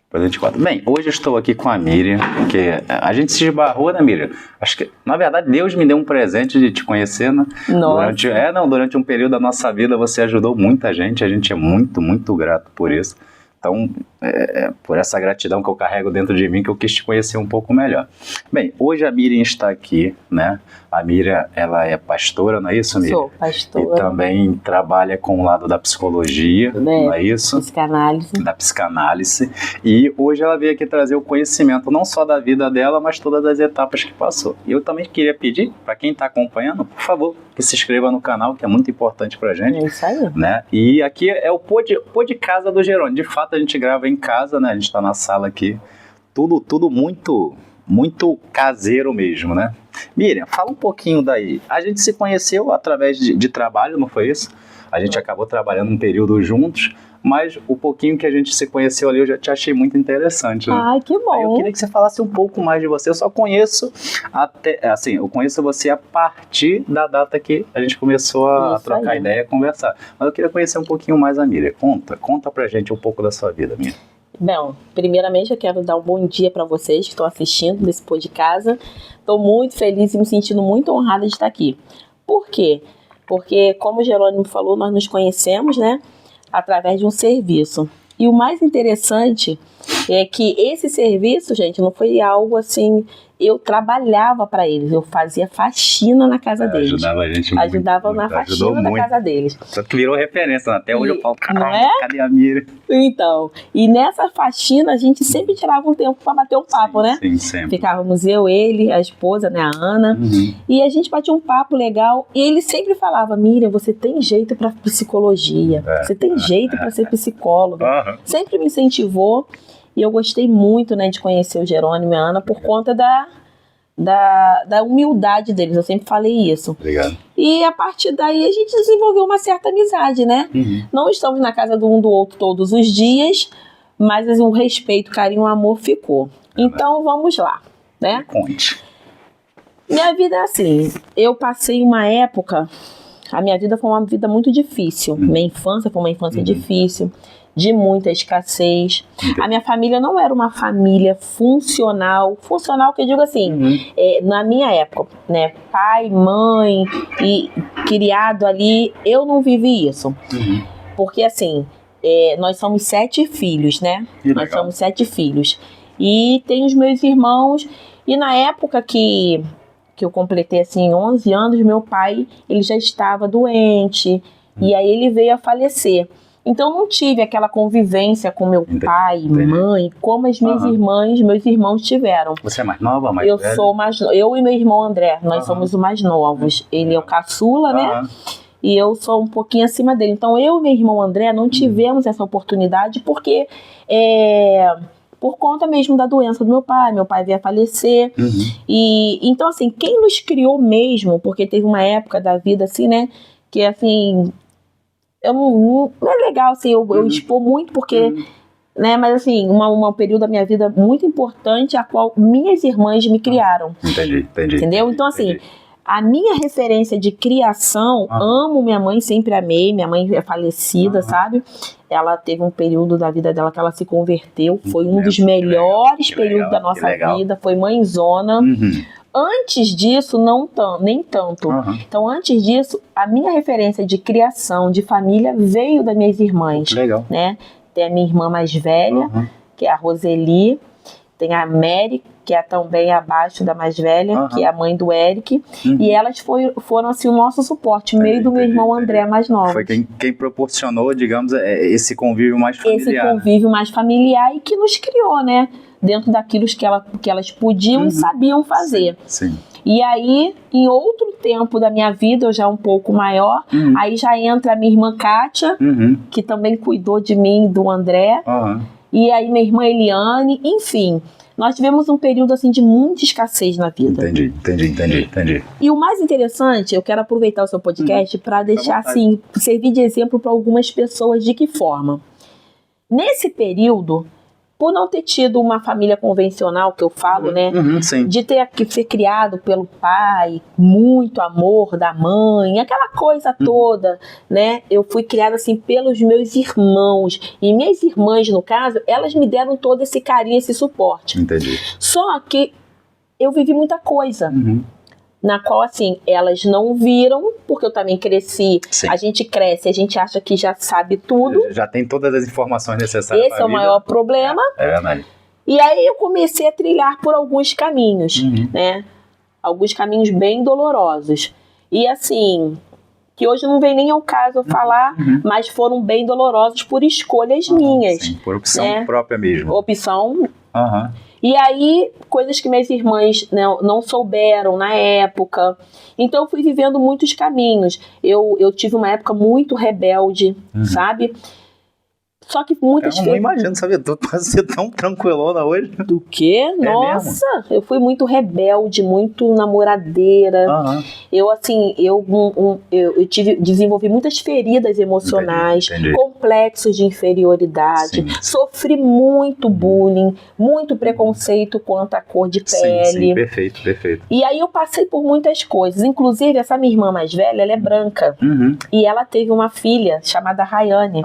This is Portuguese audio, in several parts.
Depois a gente conta. Bem, hoje eu estou aqui com a Miriam, porque a gente se esbarrou, né, Miriam? Acho que, na verdade, Deus me deu um presente de te conhecer, né? Durante um período da nossa vida você ajudou muita gente, a gente é muito, muito grato por isso. Então, por essa gratidão que eu carrego dentro de mim, que eu quis te conhecer um pouco melhor. Bem, hoje a Miriam está aqui, né? A Miriam, ela é pastora, não é isso, Miriam? Sou pastora. E também trabalha com o lado da psicologia, não é isso? Psicanálise. Da psicanálise. E hoje ela veio aqui trazer o conhecimento, não só da vida dela, mas todas as etapas que passou. E eu também queria pedir, para quem está acompanhando, por favor, que se inscreva no canal, que é muito importante pra gente. É isso aí. Né? E aqui é o pô de casa do Jerônimo. De fato, a gente grava em casa, né? A gente está na sala aqui. Tudo muito, muito caseiro mesmo, né? Miriam, fala um pouquinho daí. A gente se conheceu através de trabalho, não foi isso? A gente acabou trabalhando um período juntos, mas o pouquinho que a gente se conheceu ali eu já te achei muito interessante, né? Ai, que bom. Aí eu queria que você falasse um pouco mais de você. Eu só conheço eu conheço você a partir da data que a gente começou a trocar ideia, a conversar. Mas eu queria conhecer um pouquinho mais a Miriam. Conta pra gente um pouco da sua vida, Miriam. Bom, primeiramente eu quero dar um bom dia para vocês que estão assistindo desse Pô de Casa. Estou muito feliz e me sentindo muito honrada de estar aqui. Por quê? Porque, como o Jerônimo falou, nós nos conhecemos, né, através de um serviço. E o mais interessante é que esse serviço, gente, não foi algo assim... Eu trabalhava para eles, eu fazia faxina na casa deles. Ajudava a gente muito. Ajudava na faxina da casa deles. Só que virou referência, até hoje eu falo, caramba, cadê a Miriam? Então, e nessa faxina a gente sempre tirava um tempo para bater um papo, né? Sim, sempre. Ficávamos eu, ele, a esposa, né, a Ana, e a gente batia um papo legal, e ele sempre falava, Miriam, você tem jeito para psicologia, você tem jeito para ser psicóloga. Sempre me incentivou. E eu gostei muito, né, de conhecer o Jerônimo e a Ana por conta da humildade deles. Eu sempre falei isso. Obrigado. E a partir daí a gente desenvolveu uma certa amizade, né? Não estamos na casa do um do outro todos os dias, mas o respeito, carinho, o amor ficou. Então vamos lá, né? Conte. Minha vida é assim, eu passei uma época, a minha vida foi uma vida muito difícil. Minha infância foi uma infância difícil, de muita escassez. A minha família não era uma família funcional que eu digo assim, na minha época, né, pai, mãe e criado ali, eu não vivi isso. Porque assim, nós somos 7 filhos, né? Nós somos 7 filhos. E tem os meus irmãos, e na época que eu completei assim 11 anos, meu pai, ele já estava doente, e aí ele veio a falecer. Então não tive aquela convivência com meu pai, mãe, como as minhas irmãs, meus irmãos tiveram. Você é mais nova, mais velha? Eu e meu irmão André, nós somos os mais novos. Ele é o caçula, né? E eu sou um pouquinho acima dele. Então eu e meu irmão André não tivemos essa oportunidade porque por conta mesmo da doença do meu pai veio a falecer. E então assim, quem nos criou mesmo, porque teve uma época da vida assim, né, que assim, não é legal assim, eu expor muito porque, né, mas assim, um período da minha vida muito importante, a qual minhas irmãs me criaram. Entendi. Entendeu? Então assim, a minha referência de criação, amo minha mãe, sempre amei, minha mãe é falecida, sabe? Ela teve um período da vida dela que ela se converteu, foi um dos melhores períodos da nossa vida, foi mãezona. Antes disso, nem tanto. Então, antes disso, a minha referência de criação, de família, veio das minhas irmãs. Legal. Né? Tem a minha irmã mais velha, que é a Roseli. Tem a Mary, que é também abaixo da mais velha, que é a mãe do Eric. E elas foram assim, o nosso suporte, meio do meu irmão André mais novo. Foi quem proporcionou, digamos, esse convívio mais familiar. Esse convívio mais familiar e que nos criou, né? Dentro daquilo que elas podiam e sabiam fazer. Sim. E aí, em outro tempo da minha vida, eu já um pouco maior, aí já entra a minha irmã Kátia, que também cuidou de mim e do André. E aí minha irmã Eliane, enfim. Nós tivemos um período assim de muita escassez na vida. Entendi. E o mais interessante, eu quero aproveitar o seu podcast para deixar assim, servir de exemplo para algumas pessoas de que forma. Nesse período, por não ter tido uma família convencional, que eu falo, né? Sim. De ter que ser criado pelo pai, muito amor da mãe, aquela coisa toda, né? Eu fui criada assim pelos meus irmãos. E minhas irmãs, no caso, elas me deram todo esse carinho, esse suporte. Entendi. Só que eu vivi muita coisa. Na qual, assim, elas não viram, porque eu também cresci. Sim. A gente cresce, a gente acha que já sabe tudo. Já tem todas as informações necessárias. Esse é o maior problema. É verdade. E aí eu comecei a trilhar por alguns caminhos, né? Alguns caminhos bem dolorosos. E assim, que hoje não vem nem ao caso eu falar, mas foram bem dolorosos por escolhas minhas. Sim, por opção própria mesmo. Opção. E aí, coisas que minhas irmãs não souberam na época. Então, eu fui vivendo muitos caminhos. Eu tive uma época muito rebelde, sabe? Só que muitas vezes... Eu não imagino, sabe? Tu pode ser tão tranquilona hoje. Do quê? Nossa! Mesmo? Eu fui muito rebelde, muito namoradeira. Eu, assim, eu desenvolvi muitas feridas emocionais, entendi. Complexos de inferioridade, sofri muito bullying, muito preconceito quanto à cor de pele. Sim, perfeito, perfeito. E aí eu passei por muitas coisas. Inclusive, essa minha irmã mais velha, ela é branca. E ela teve uma filha chamada Rayane.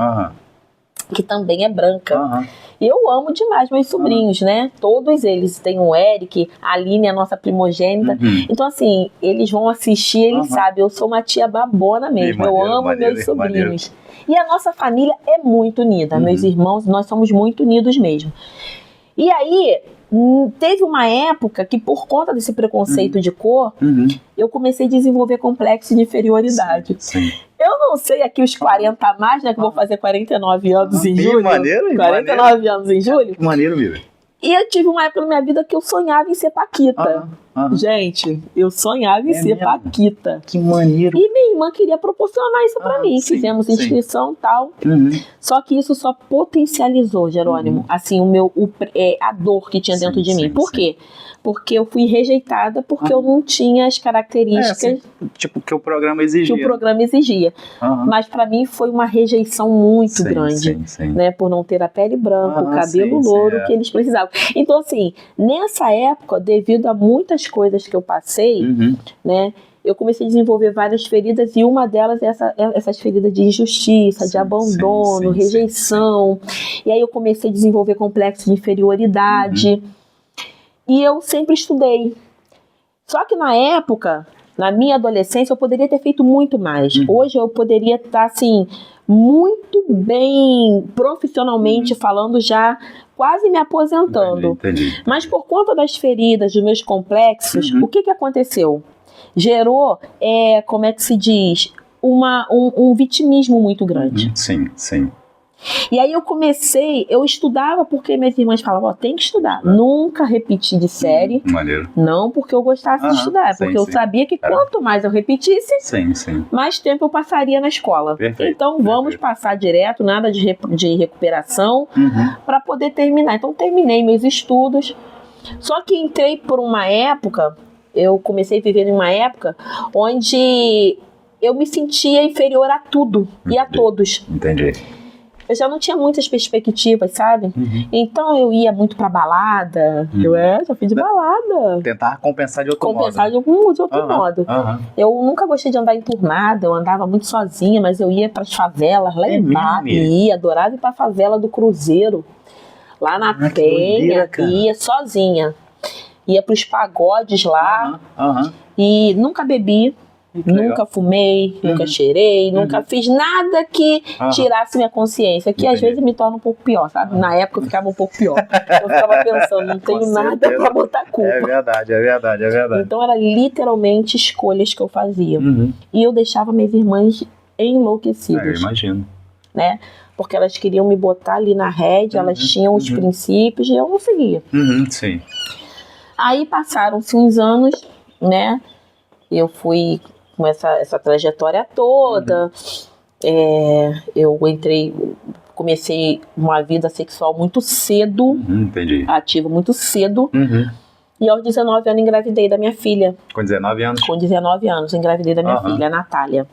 Que também é branca. E eu amo demais meus sobrinhos, né? Todos eles. Tem o Eric, a Aline, a nossa primogênita. Então, assim, eles vão assistir, eles sabem. Eu sou uma tia babona mesmo. Eu amo meus sobrinhos. E a nossa família é muito unida. Meus irmãos, nós somos muito unidos mesmo. E aí, teve uma época que, por conta desse preconceito de cor, eu comecei a desenvolver complexo de inferioridade. Eu não sei aqui os 40 a mais, né? Que eu vou fazer 49 anos em julho. Maneiro, 49 anos em julho. Que maneiro, Miriam. E eu tive uma época na minha vida que eu sonhava em ser paquita. Gente, eu sonhava em ser paquita. Que maneiro. E minha irmã queria proporcionar isso pra mim. Fizemos inscrição e tal. Só que isso só potencializou, Jerônimo, assim, a dor que tinha dentro de mim. Por quê? Porque eu fui rejeitada porque eu não tinha as características... tipo, que o programa exigia. Que o programa exigia. Mas pra mim foi uma rejeição muito grande. Né, por não ter a pele branca, o cabelo louro que eles precisavam. Então, assim, nessa época, devido a muitas coisas que eu passei, né, eu comecei a desenvolver várias feridas e uma delas é essas feridas de injustiça, de abandono, rejeição. E aí eu comecei a desenvolver complexo de inferioridade. E eu sempre estudei. Só que na época, na minha adolescência, eu poderia ter feito muito mais. Hoje eu poderia estar, assim, muito bem profissionalmente falando, já quase me aposentando. Entendi. Mas por conta das feridas, dos meus complexos, o que aconteceu? Gerou, como é que se diz, um vitimismo muito grande. Sim. E aí eu estudava porque minhas irmãs falavam, tem que estudar. Nunca repeti de série. Maneiro. Não porque eu gostasse de estudar, porque eu sabia que quanto mais eu repetisse, mais tempo eu passaria na escola. Então vamos passar direto, nada de recuperação, para poder terminar. Então terminei meus estudos. Só que entrei por uma época, eu comecei a viver em uma época onde eu me sentia inferior a tudo e a todos. Entendi. Eu já não tinha muitas perspectivas, sabe? Então eu ia muito pra balada. Eu já fui de balada. Tentar compensar de outro modo. Compensar de outro modo. Eu nunca gostei de andar enturmada, eu andava muito sozinha, mas eu ia pras favelas, lá embaixo. Adorava ir pra favela do Cruzeiro, lá na Penha, ia sozinha. Ia pros pagodes lá. E nunca bebi. Nunca fumei, nunca cheirei, nunca fiz nada que tirasse minha consciência, que às vezes me torna um pouco pior, sabe? Na época eu ficava um pouco pior. Eu ficava pensando, não tenho nada pra botar culpa. É verdade. Então era literalmente escolhas que eu fazia. E eu deixava minhas irmãs enlouquecidas. Eu imagino. Né? Porque elas queriam me botar ali na rédea, elas tinham os princípios e eu não seguia. Sim. Aí passaram-se uns anos, né? Eu fui com essa trajetória toda, eu comecei uma vida sexual muito cedo, ativa muito cedo, e aos 19 anos engravidei da minha filha. Com 19 anos? Com 19 anos, engravidei da minha filha, a Natália.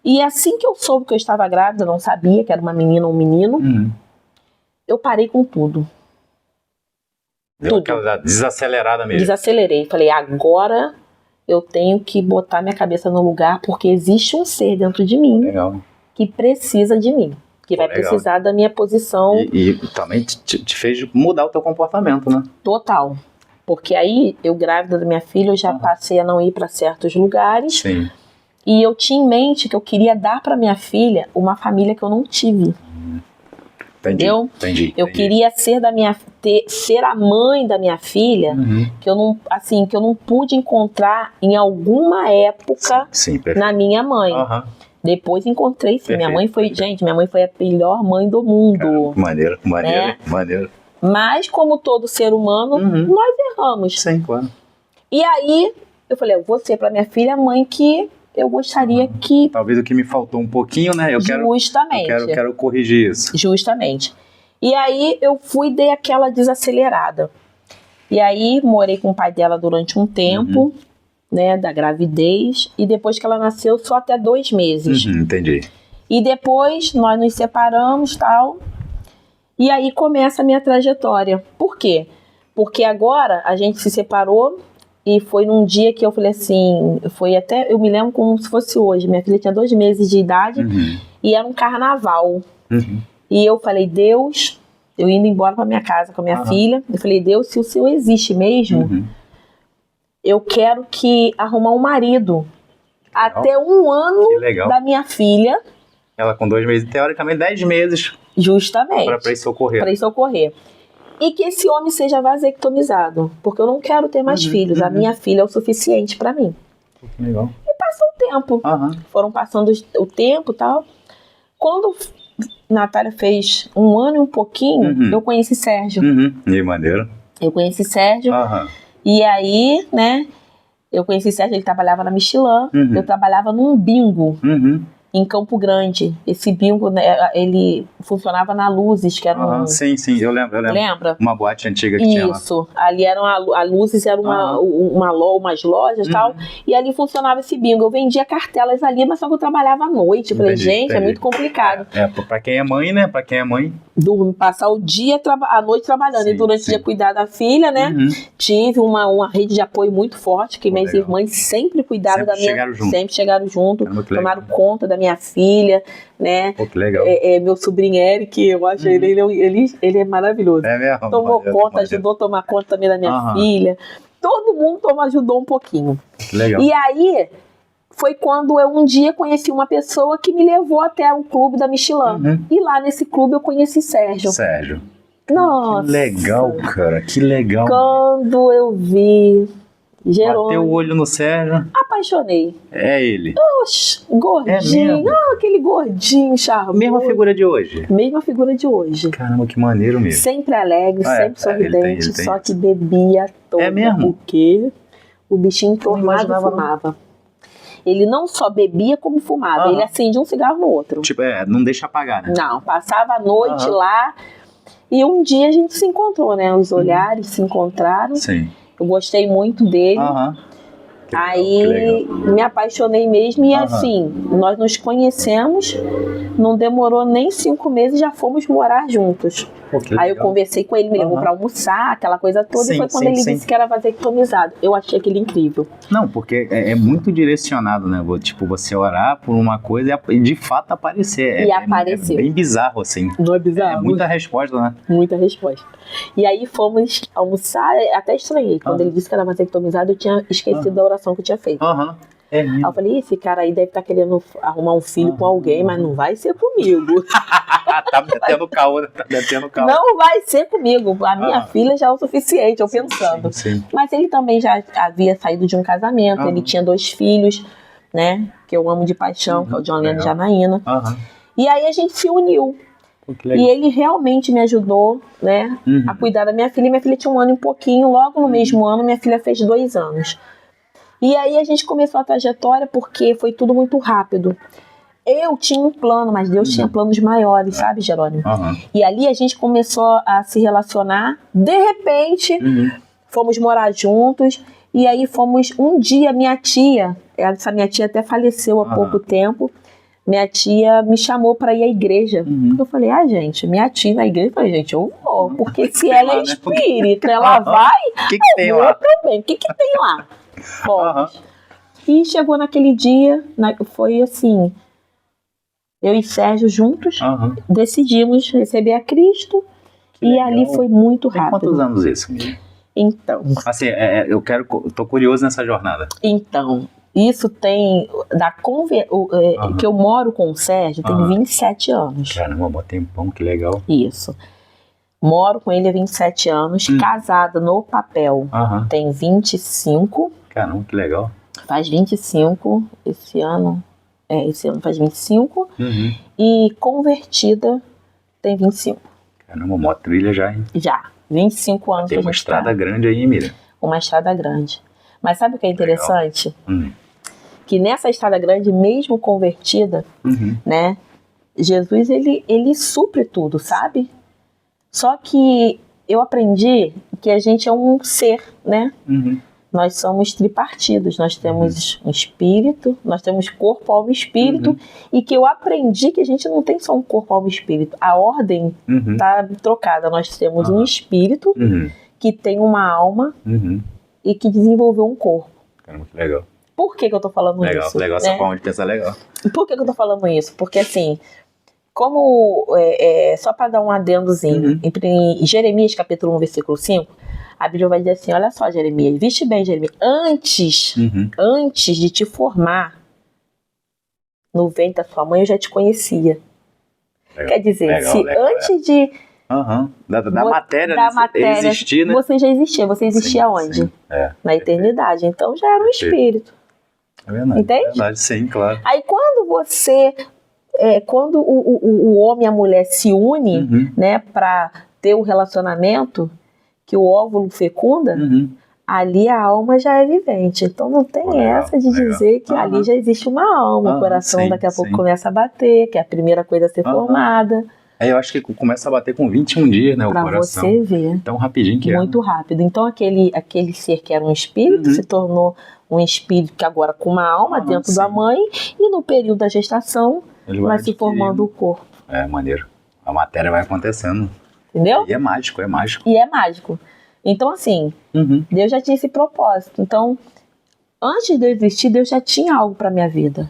E assim que eu soube que eu estava grávida, não sabia que era uma menina ou um menino, eu parei com tudo. Deu aquela desacelerada mesmo. Desacelerei. Falei, agora eu tenho que botar minha cabeça no lugar, porque existe um ser dentro de mim que precisa de mim. Que vai precisar da minha posição. E também te fez mudar o teu comportamento, né? Total. Porque aí, eu grávida da minha filha, eu já passei a não ir para certos lugares. Sim. E eu tinha em mente que eu queria dar para minha filha uma família que eu não tive. Entendeu? Entendi. Eu queria ser a mãe da minha filha, que eu não pude encontrar em alguma época na minha mãe. Depois encontrei, sim. Minha mãe foi a melhor mãe do mundo. Maneiro. Mas, como todo ser humano, nós erramos. Sim, claro. E aí, eu falei, eu vou ser para minha filha a mãe que eu gostaria que... Talvez o que me faltou um pouquinho, né? Justamente. Eu quero corrigir isso. Justamente. E aí, eu dei aquela desacelerada. E aí, morei com o pai dela durante um tempo, né, da gravidez. E depois que ela nasceu, só até 2 meses. Entendi. E depois, nós nos separamos, tal... E aí começa a minha trajetória. Por quê? Porque agora a gente se separou e foi num dia que eu falei assim, eu me lembro como se fosse hoje. Minha filha tinha 2 meses de idade e era um carnaval. E eu falei, Deus, eu indo embora pra minha casa com a minha filha, eu falei, Deus, se o Senhor existe mesmo, eu quero arrumar um marido. Até 1 ano da minha filha. Ela com 2 meses, teoricamente 10 meses. Justamente. Para ir socorrer. Para ir socorrer. E que esse homem seja vasectomizado. Porque eu não quero ter mais filhos. A minha filha é o suficiente para mim. Legal. E passou o tempo. Foram passando o tempo e tal. Quando Natália fez 1 ano e um pouquinho, eu conheci Sérgio. E maneiro. Eu conheci Sérgio. E aí, né, eu conheci Sérgio, ele trabalhava na Michelin. Eu trabalhava num bingo. Em Campo Grande. Esse bingo, né, ele funcionava na Luzes, que era Sim, eu lembro. Lembra? Uma boate antiga que tinha lá. Isso. Ali eram a Luzes, era umas lojas e tal, e ali funcionava esse bingo. Eu vendia cartelas ali, mas só que eu trabalhava à noite. Eu falei, gente, é muito complicado. Pra quem é mãe, né? Passar o dia, a noite trabalhando, e durante o dia cuidar da filha, né? Tive uma rede de apoio muito forte, que minhas irmãs sempre cuidaram da minha... Sempre chegaram junto, tomaram conta da minha filha, né? Pô, que legal. Meu sobrinho Eric, eu acho ele é maravilhoso. É mesmo? Tomou conta, ajudou a tomar conta também da minha filha. Todo mundo ajudou um pouquinho. Que legal. E aí, foi quando eu um dia conheci uma pessoa que me levou até o clube da Michelin. E lá nesse clube eu conheci Sérgio. Nossa! Que legal, cara. Que legal. Quando eu vi Jerônimo, bateu o olho no Sérgio. Apaixonei. É ele. Oxe, gordinho. Aquele gordinho charmoso. Mesma figura de hoje. Mesma figura de hoje. Caramba, que maneiro mesmo. Sempre alegre, sempre sorridente, ele tem só que bebia todo. É mesmo? Porque o bichinho tornava e fumava. Ele não só bebia como fumava. Ele acendia um cigarro no outro. Tipo, não deixa apagar, né? Não, passava a noite lá. E um dia a gente se encontrou, né? Os olhares se encontraram. Sim. Eu gostei muito dele. Aí me apaixonei mesmo. E assim, nós nos conhecemos. Não demorou nem 5 meses, já fomos morar juntos. Aí eu conversei com ele, me levou pra almoçar, aquela coisa toda. E foi quando ele disse que era vasectomizado. Eu achei aquele incrível. Não, porque é muito direcionado, né? Tipo, você orar por uma coisa e de fato aparecer. Apareceu. É bem bizarro, assim. Não é bizarro? É muita resposta, né? Muita resposta. E aí fomos almoçar, até estranhei. Quando ele disse que era vasectomizado, eu tinha esquecido da oração que eu tinha feito. É Aí eu falei, esse cara aí deve estar querendo arrumar um filho com alguém, mas não vai ser comigo. Tá metendo caô, Não vai ser comigo. A minha filha já é o suficiente, eu pensando. Sim. Mas ele também já havia saído de um casamento, ele tinha 2 filhos, né? Que eu amo de paixão, que é o John Lennon e Janaína. E aí a gente se uniu. E ele realmente me ajudou, né? A cuidar da minha filha. Minha filha tinha 1 ano e um pouquinho. Logo no mesmo ano, minha filha fez 2 anos. E aí a gente começou a trajetória porque foi tudo muito rápido. Eu tinha um plano, mas Deus tinha planos maiores, sabe, Jerônimo? E ali a gente começou a se relacionar. De repente, fomos morar juntos. E aí fomos, um dia, minha tia, essa minha tia até faleceu há pouco tempo, minha tia me chamou para ir à igreja. Eu falei, gente, minha tia na igreja. Eu falei, gente, eu vou, porque se ela é espírita, ela vai, O que tem eu lá? vou também. O que tem lá? Fomos. E chegou naquele dia, foi assim, eu e Sérgio juntos decidimos receber a Cristo. E ali foi muito rápido. Tem quantos anos isso, Miriam? Então. Assim, tô curioso nessa jornada. Então, isso tem, que eu moro com o Sérgio, tem 27 anos. Caramba, mó tempão, que legal. Isso. Moro com ele há 27 anos, casada no papel, tem 25. Caramba, que legal. Faz 25 esse ano faz 25. E convertida tem 25. Caramba, mó trilha já, hein? Já, 25 anos. Tem uma estrada grande aí, Miriam. Uma estrada grande. Mas sabe o que é interessante? Que nessa estrada grande, mesmo convertida, né? Jesus, ele supre tudo, sabe? Só que eu aprendi que a gente é um ser, né? Nós somos tripartidos, nós temos um espírito, nós temos corpo, alma e espírito, e que eu aprendi que a gente não tem só um corpo, alma e espírito. A ordem tá trocada. Nós temos um espírito que tem uma alma e que desenvolveu um corpo. Caramba, que legal. Por que eu tô falando isso? Legal, essa forma de pensar legal. Por que eu tô falando isso? Porque assim, como, só para dar um adendozinho, em Jeremias capítulo 1, versículo 5, a Bíblia vai dizer assim, olha só, Jeremias, viste bem, Jeremias, antes de te formar no ventre da sua mãe, eu já te conhecia. Legal, quer dizer, antes de... Da matéria existir, né? Você já existia. Você existia onde? Sim. Na eternidade. Então já era um espírito. É verdade. Entende? É verdade, sim, claro. Aí quando você... quando o homem e a mulher se unem, né, para ter um relacionamento, que o óvulo fecunda, ali a alma já é vivente. Então não tem essa de dizer que ali já existe uma alma. O coração daqui a pouco começa a bater, que é a primeira coisa a ser formada. Eu acho que começa a bater com 21 dias, né, o coração. Pra você ver. Tão rapidinho que muito rápido. Então aquele ser que era um espírito se tornou um espírito que agora com uma alma dentro da mãe, e no período da gestação vai se formando o corpo. É maneiro. A matéria vai acontecendo. Entendeu? E é mágico. E é mágico. Então, assim, Deus já tinha esse propósito. Então, antes de eu existir, Deus já tinha algo para minha vida.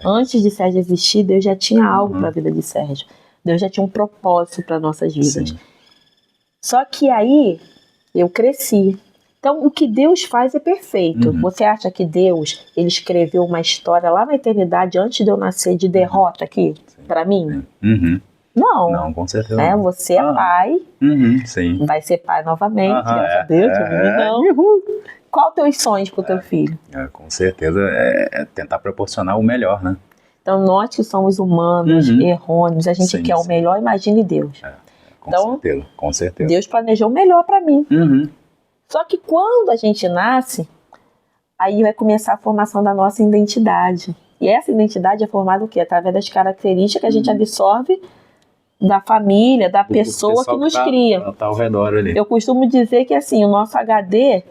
Antes de Sérgio existir, Deus já tinha algo para a vida de Sérgio. Deus já tinha um propósito para nossas vidas. Sim. Só que aí, eu cresci. Então, o que Deus faz é perfeito. Você acha que Deus, ele escreveu uma história lá na eternidade, antes de eu nascer, de derrota aqui, para mim? Não. Não, com certeza. Né? Você é pai, sim. vai ser pai novamente, graças a Deus. Não. Qual teus sonhos pro teu filho? Com certeza, é tentar proporcionar o melhor, né? Então, nós que somos humanos, errôneos, a gente quer o melhor, imagine Deus. Com certeza. Deus planejou o melhor para mim. Só que quando a gente nasce, aí vai começar a formação da nossa identidade. E essa identidade é formada o quê? Através das características que a gente absorve da família, da pessoa que nos cria. Tá ao redor ali. Eu costumo dizer que assim, o nosso HD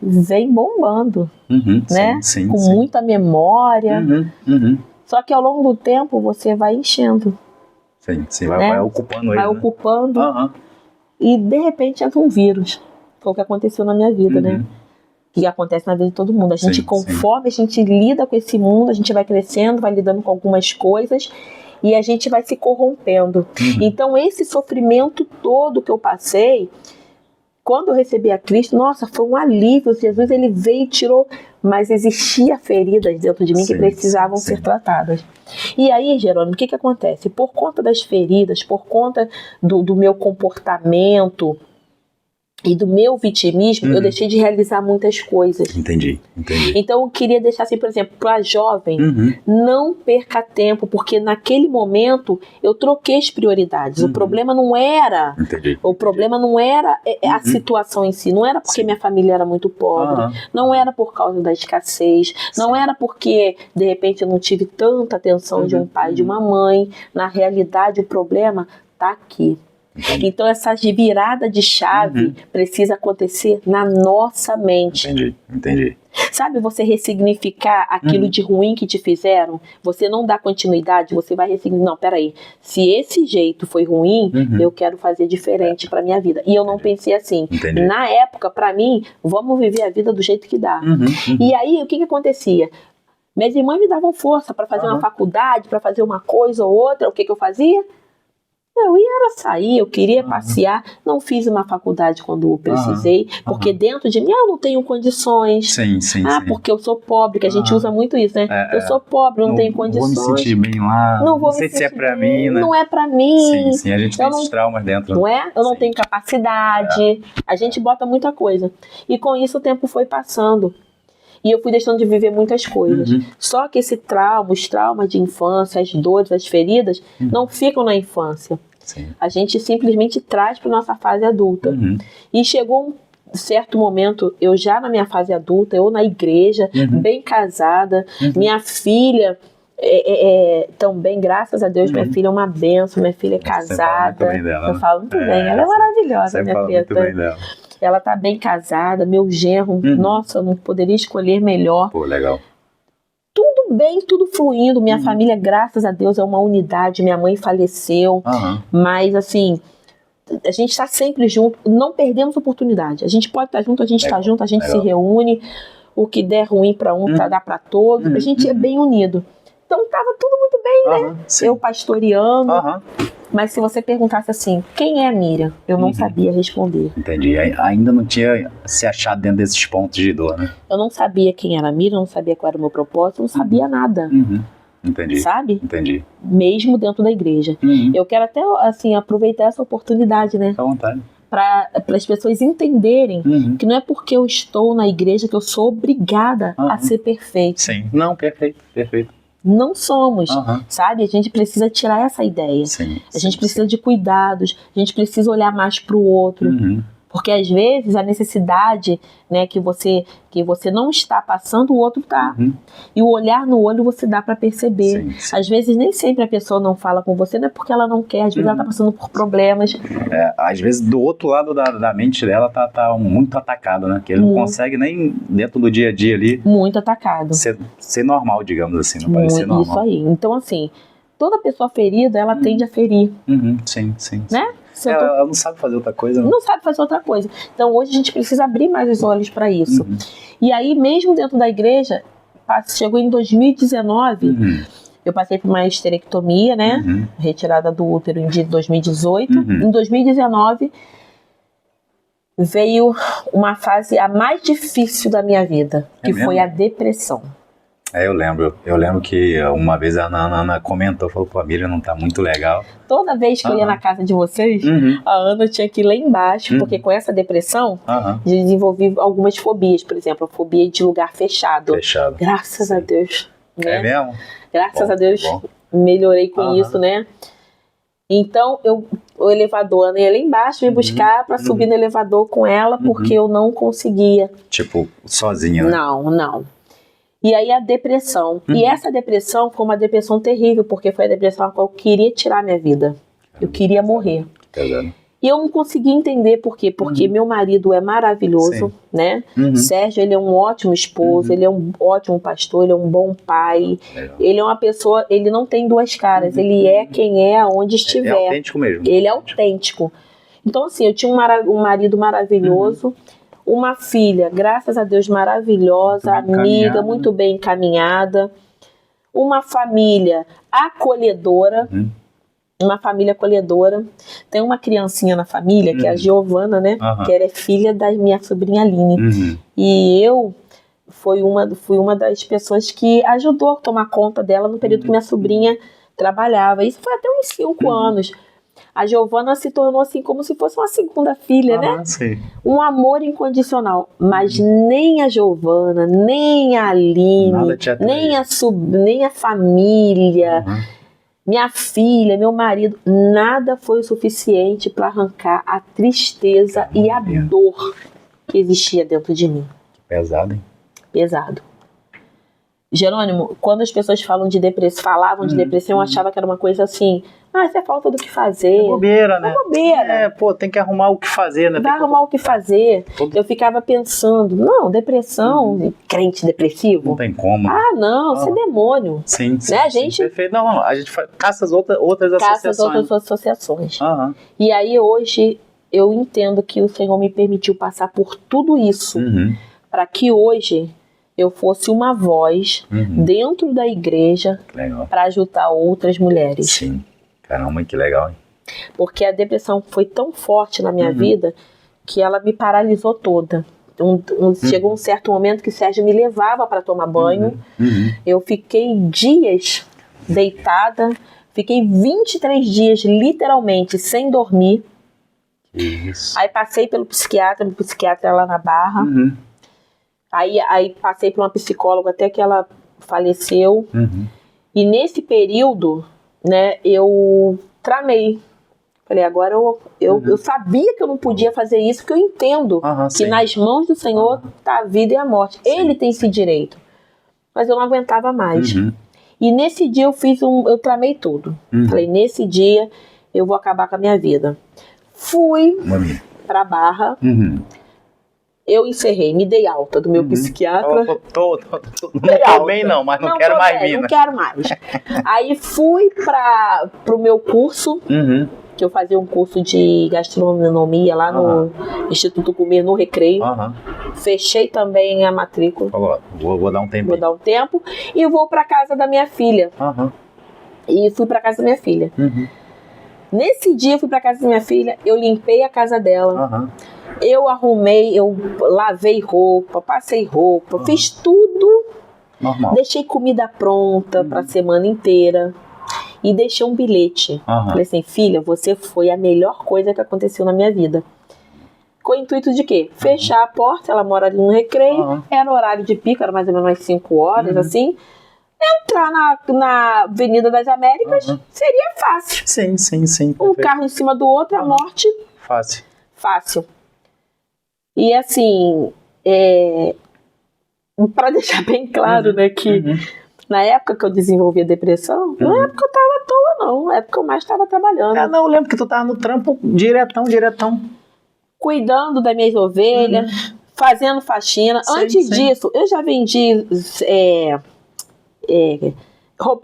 vem bombando, né? Sim, com muita memória. Só que ao longo do tempo você vai enchendo. Sim, vai ocupando ele. Vai ocupando. E de repente entra um vírus. Foi o que aconteceu na minha vida, né? Que acontece na vida de todo mundo. A gente, conforme a gente lida com esse mundo, a gente vai crescendo, vai lidando com algumas coisas e a gente vai se corrompendo. Então esse sofrimento todo que eu passei, quando eu recebi a Cristo, nossa, foi um alívio. Jesus, ele veio e tirou, mas existia feridas dentro de mim que precisavam ser tratadas. E aí, Jerônimo, o que acontece? Por conta das feridas, por conta do meu comportamento e do meu vitimismo, eu deixei de realizar muitas coisas. Entendi. Então eu queria deixar assim, por exemplo, para jovem, não perca tempo, porque naquele momento eu troquei as prioridades. O problema não era... O problema não era a situação em si, não era porque minha família era muito pobre, não era por causa da escassez, não era porque, de repente, eu não tive tanta atenção de um pai e de uma mãe. Na realidade, o problema está aqui. Então essa virada de chave precisa acontecer na nossa mente. Entendi. Sabe, você ressignificar aquilo de ruim que te fizeram, você não dá continuidade, você vai ressignificar, não, peraí, se esse jeito foi ruim, eu quero fazer diferente pra minha vida. E eu não pensei assim. Na época, pra mim, vamos viver a vida do jeito que dá. E aí, o que acontecia? Minhas irmãs me davam força pra fazer uma faculdade, pra fazer uma coisa ou outra. O que eu fazia? Eu ia sair, eu queria passear, não fiz uma faculdade quando precisei, porque dentro de mim eu não tenho condições. Sim. Porque eu sou pobre, que a gente usa muito isso, né? Eu sou pobre, eu não tenho condições. Não vou me sentir bem lá, não sei se é pra mim, né? Não é pra mim. Sim, a gente tem esses traumas dentro. Não é? Eu não tenho capacidade. A gente bota muita coisa. E com isso o tempo foi passando. E eu fui deixando de viver muitas coisas. Só que esse trauma, os traumas de infância, as dores, as feridas, não ficam na infância. Sim. A gente simplesmente traz para nossa fase adulta. E chegou um certo momento, eu já na minha fase adulta, eu na igreja, bem casada, minha filha também, graças a Deus, minha filha é uma bênção, minha filha é casada. Dela, eu falo muito bem, ela é maravilhosa, minha filha. Muito bem dela. Ela tá bem casada, meu genro, nossa, eu não poderia escolher melhor. Pô, legal. Tudo bem, tudo fluindo. Minha família, graças a Deus, é uma unidade. Minha mãe faleceu, mas assim, a gente está sempre junto, não perdemos oportunidade. A gente pode estar junto, a gente está junto, a gente se reúne. O que der ruim para um, dá para todos. A gente é bem unido. Então tava tudo muito bem, né? Eu pastoreando. Mas se você perguntasse assim, quem é a Miriam? Eu não sabia responder. Entendi. Ainda não tinha se achado dentro desses pontos de dor, né? Eu não sabia quem era a Miriam, não sabia qual era o meu propósito, não sabia nada. Entendi. Sabe? Entendi. Mesmo dentro da igreja. Eu quero até, assim, aproveitar essa oportunidade, né? Fica à vontade. Para as pessoas entenderem que não é porque eu estou na igreja que eu sou obrigada a ser perfeita. Sim. Não, perfeito. Não somos, sabe? A gente precisa tirar essa ideia. A gente precisa de cuidados, a gente precisa olhar mais para o outro. Porque às vezes a necessidade, né, que você não está passando, o outro está. E o olhar no olho você dá para perceber. Às vezes nem sempre a pessoa não fala com você, não é porque ela não quer, às vezes ela está passando por problemas. Às vezes do outro lado da mente dela tá muito atacado, né? Que ele não consegue nem dentro do dia a dia ali. Muito atacado. Ser normal, digamos assim, não parece ser normal. Isso aí. Então assim, toda pessoa ferida, ela tende a ferir. Sim. Né? Ela não sabe fazer outra coisa. Não sabe fazer outra coisa. Então hoje a gente precisa abrir mais os olhos para isso. E aí, mesmo dentro da igreja, chegou em 2019, eu passei por uma esterectomia, né? Retirada do útero em 2018. Em 2019, veio uma fase a mais difícil da minha vida, que foi a depressão. Eu lembro que uma vez a Ana comentou, falou, pô, a Miriam não tá muito legal. Toda vez que eu ia na casa de vocês, a Ana tinha que ir lá embaixo, porque com essa depressão, eu desenvolvi algumas fobias, por exemplo, a fobia de lugar fechado. Graças a Deus. Né? É mesmo? Graças a Deus, melhorei com isso, né? Então, o elevador, a Ana ia lá embaixo me buscar pra subir no elevador com ela, porque eu não conseguia. Tipo, sozinha, né? Não. E aí a depressão. E essa depressão foi uma depressão terrível, porque foi a depressão que eu queria tirar minha vida. Eu queria morrer. E eu não conseguia entender por quê. Porque meu marido é maravilhoso, né? Sérgio, ele é um ótimo esposo, ele é um ótimo pastor, ele é um bom pai. Ele é uma pessoa, ele não tem duas caras. Ele é quem é, aonde estiver. É autêntico mesmo. Ele é autêntico. Então, assim, eu tinha um marido maravilhoso. Uma filha, graças a Deus, maravilhosa, amiga, muito bem encaminhada. Uma família acolhedora. Uma família acolhedora. Tem uma criancinha na família, que é a Giovana, né? Que ela é filha da minha sobrinha Aline. E eu fui uma das pessoas que ajudou a tomar conta dela no período que minha sobrinha trabalhava. Isso foi até uns 5 anos. A Giovana se tornou assim como se fosse uma segunda filha, né? Sim. Um amor incondicional. Mas nem a Giovana, nem a Aline, nem a família, minha filha, meu marido, nada foi o suficiente para arrancar a tristeza e a dor que existia dentro de mim. Pesado, hein? Pesado. Jerônimo, quando as pessoas falavam de depressão, eu achava que era uma coisa assim, isso é falta do que fazer. É bobeira, né? É bobeira. Tem que arrumar o que fazer, né? Vai arrumar o que fazer. Eu ficava pensando, não, depressão, crente depressivo? Não tem como. Não, isso é demônio. Sim, né? A gente perfeito. Não, a gente caça as outras associações. E aí hoje eu entendo que o Senhor me permitiu passar por tudo isso para que hoje eu fosse uma voz dentro da igreja para ajudar outras mulheres. Sim. Caramba, que legal, hein? Porque a depressão foi tão forte na minha vida que ela me paralisou toda. Chegou um certo momento que o Sérgio me levava para tomar banho. Eu fiquei dias deitada, fiquei 23 dias literalmente sem dormir. Isso. Aí passei pelo psiquiatra lá na Barra. Aí passei por uma psicóloga até que ela faleceu. E nesse período, né, eu tramei. Falei, agora eu sabia que eu não podia fazer isso, porque eu entendo que nas mãos do Senhor está a vida e a morte. Ele tem esse direito. Mas eu não aguentava mais. E nesse dia eu tramei tudo. Falei, nesse dia eu vou acabar com a minha vida. Fui pra Barra. Eu encerrei, me dei alta do meu psiquiatra. Não tô bem não, mas não quero mais vir. Não quero mais. Aí fui pro meu curso, que eu fazia um curso de gastronomia lá no Instituto Comer, no Recreio. Fechei também a matrícula. Vou dar um tempo. Vou dar um tempo. E vou pra casa da minha filha. E fui pra casa da minha filha. Nesse dia eu fui pra casa da minha filha, eu limpei a casa dela. Eu arrumei, eu lavei roupa, passei roupa, fiz tudo. Normal. Deixei comida pronta pra semana inteira. E deixei um bilhete. Falei assim, filha, você foi a melhor coisa que aconteceu na minha vida. Com o intuito de quê? Fechar a porta, ela mora ali no Recreio, era horário de pico, era mais ou menos umas 5 horas, assim. Entrar na Avenida das Américas seria fácil. Sim. Um carro em cima do outro, a morte. Fácil. E assim, para deixar bem claro, né, que na época que eu desenvolvi a depressão, não é porque eu tava à toa, não. É porque eu mais estava trabalhando. Eu lembro que tu tava no trampo diretão. Cuidando das minhas ovelhas, fazendo faxina. Antes disso, eu já vendi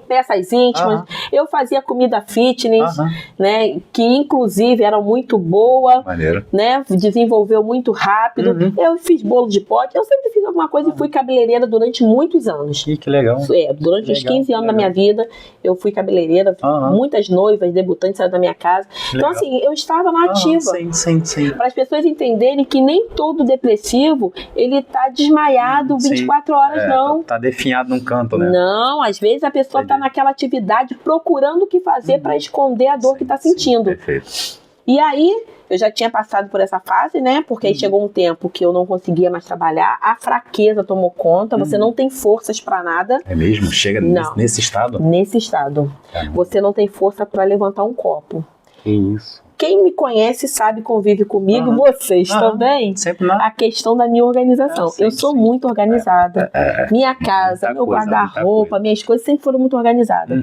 peças íntimas, eu fazia comida fitness, né, que inclusive era muito boa, né, desenvolveu muito rápido. Eu fiz bolo de pote, eu sempre fiz alguma coisa e fui cabeleireira durante muitos anos. Que legal. Durante os 15 anos da minha vida, eu fui cabeleireira, muitas noivas, debutantes saíram da minha casa. Então assim, eu estava na ativa. Sim. Para as pessoas entenderem que nem todo depressivo, ele tá desmaiado 24 horas, não. Tá definhado num canto, né? Não, às vezes a pessoa está naquela atividade procurando o que fazer para esconder a dor que está sentindo. Perfeito. E aí, eu já tinha passado por essa fase, né? Porque aí chegou um tempo que eu não conseguia mais trabalhar, a fraqueza tomou conta, você não tem forças para nada. É mesmo? Chega nesse estado? Nesse estado. Você não tem força para levantar um copo. Que isso. Quem me conhece sabe, convive comigo, vocês também, sempre não. A questão da minha organização. Eu sou muito organizada. Minha casa, meu guarda-roupa, minhas coisas sempre foram muito organizadas.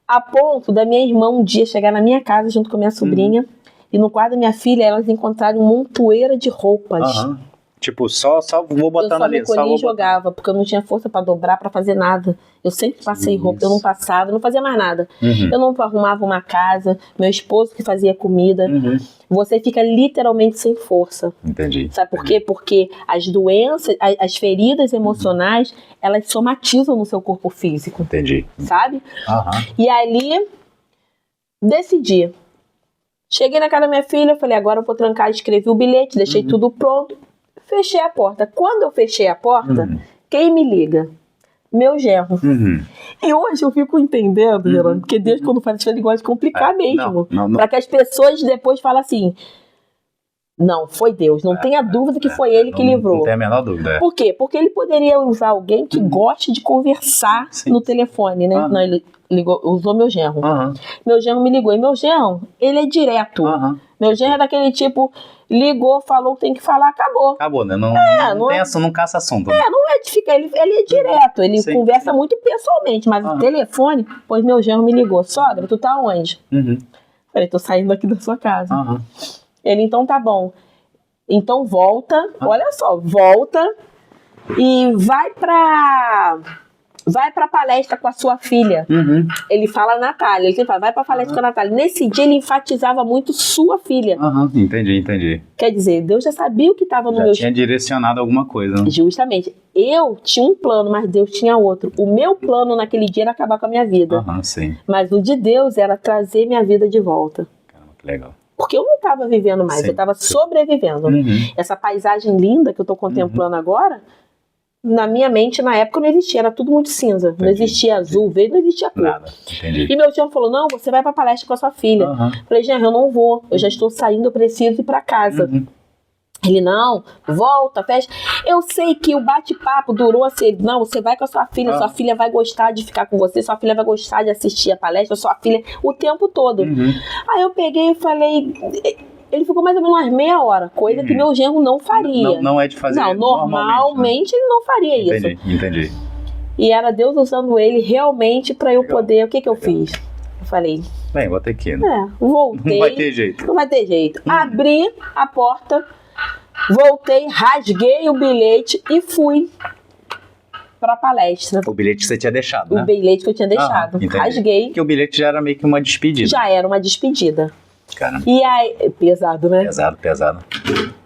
A ponto da minha irmã um dia chegar na minha casa junto com a minha sobrinha e no quarto da minha filha elas encontraram uma montoeira de roupas. Tipo, só vou botando ali. Eu só me colhia e jogava, porque eu não tinha força para dobrar, para fazer nada. Eu sempre passei roupa, eu não passava, eu não fazia mais nada. Eu não arrumava uma casa, meu esposo que fazia comida. Você fica literalmente sem força. Entendi. Sabe por quê? Porque as doenças, as feridas emocionais, elas somatizam no seu corpo físico. Entendi. Sabe? E ali, decidi. Cheguei na casa da minha filha, falei, agora eu vou trancar, escrevi o bilhete, deixei tudo pronto. Fechei a porta. Quando eu fechei a porta, quem me liga? Meu genro. E hoje eu fico entendendo, Geraldo, porque Deus, quando faz isso, ele gosta de complicar mesmo. Para que as pessoas depois falem assim, Não, foi Deus. Não tenha dúvida que foi ele que livrou. Não tem a menor dúvida. Por quê? Porque ele poderia usar alguém que goste de conversar no telefone, né? Não, ele usou meu genro. Meu genro me ligou. E meu genro, ele é direto. Meu genro é daquele tipo, ligou, falou, tem que falar, acabou. Acabou, né? Não tem assunto, não caça assunto. Não é de ficar, ele é direto. Ele conversa muito pessoalmente, mas o telefone, pois meu genro me ligou. Sogra, tu tá onde? Falei, tô saindo aqui da sua casa. Ele, então tá bom. Então volta, olha só, volta e vai pra palestra com a sua filha. Ele fala Natália, ele fala, vai pra palestra com a Natália. Nesse dia ele enfatizava muito sua filha. Entendi. Quer dizer, Deus já sabia o que estava no meu... Já tinha direcionado alguma coisa. Justamente. Eu tinha um plano, mas Deus tinha outro. O meu plano naquele dia era acabar com a minha vida. Sim. Mas o de Deus era trazer minha vida de volta. Caramba, que legal. Porque eu não estava vivendo mais, eu estava sobrevivendo. Essa paisagem linda que eu estou contemplando agora, na minha mente, na época, não existia. Era tudo muito cinza. Não existia azul, verde, não existia cor. Nada. Entendi. E meu tio falou, não, você vai pra palestra com a sua filha. Falei, Jean, eu não vou. Eu já estou saindo, eu preciso ir pra casa. Ele, não, volta, fecha. Eu sei que o bate-papo durou assim. Não, você vai com a sua filha vai gostar de ficar com você, sua filha vai gostar de assistir a palestra, sua filha, o tempo todo. Aí eu peguei e falei... Ele ficou mais ou menos umas meia hora, coisa que meu genro não faria. Não é de fazer normalmente ele não faria isso. Entendi. E era Deus usando ele realmente pra eu poder... O que eu fiz? Eu falei... Bem, vou ter que ir, né? Voltei. Não vai ter jeito. Não vai ter jeito. Abri a porta... Voltei, rasguei o bilhete e fui pra palestra. O bilhete que você tinha deixado, né? O bilhete que eu tinha deixado. Rasguei. Porque o bilhete já era meio que uma despedida. Já era uma despedida. Caramba. E aí, pesado, né? Pesado.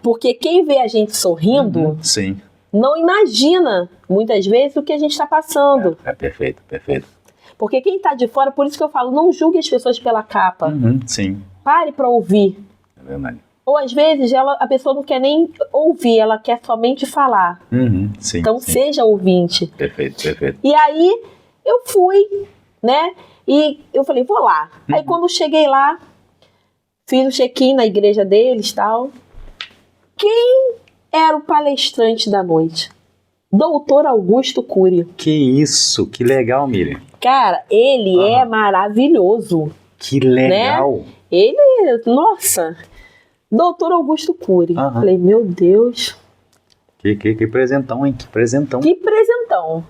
Porque quem vê a gente sorrindo, sim, não imagina, muitas vezes, o que a gente está passando. Perfeito. Porque quem tá de fora, por isso que eu falo, não julgue as pessoas pela capa. Sim. Pare pra ouvir. É verdade. Ou às vezes a pessoa não quer nem ouvir, ela quer somente falar. Sim, então seja ouvinte. Perfeito. E aí eu fui, né? E eu falei, vou lá. Aí quando eu cheguei lá, fiz o check-in na igreja deles e tal. Quem era o palestrante da noite? Doutor Augusto Cury. Que isso, que legal, Miriam. Cara, ele é maravilhoso. Que legal. Né? Ele, nossa... Doutor Augusto Cury. Falei, meu Deus. Que presentão, hein? Que presentão.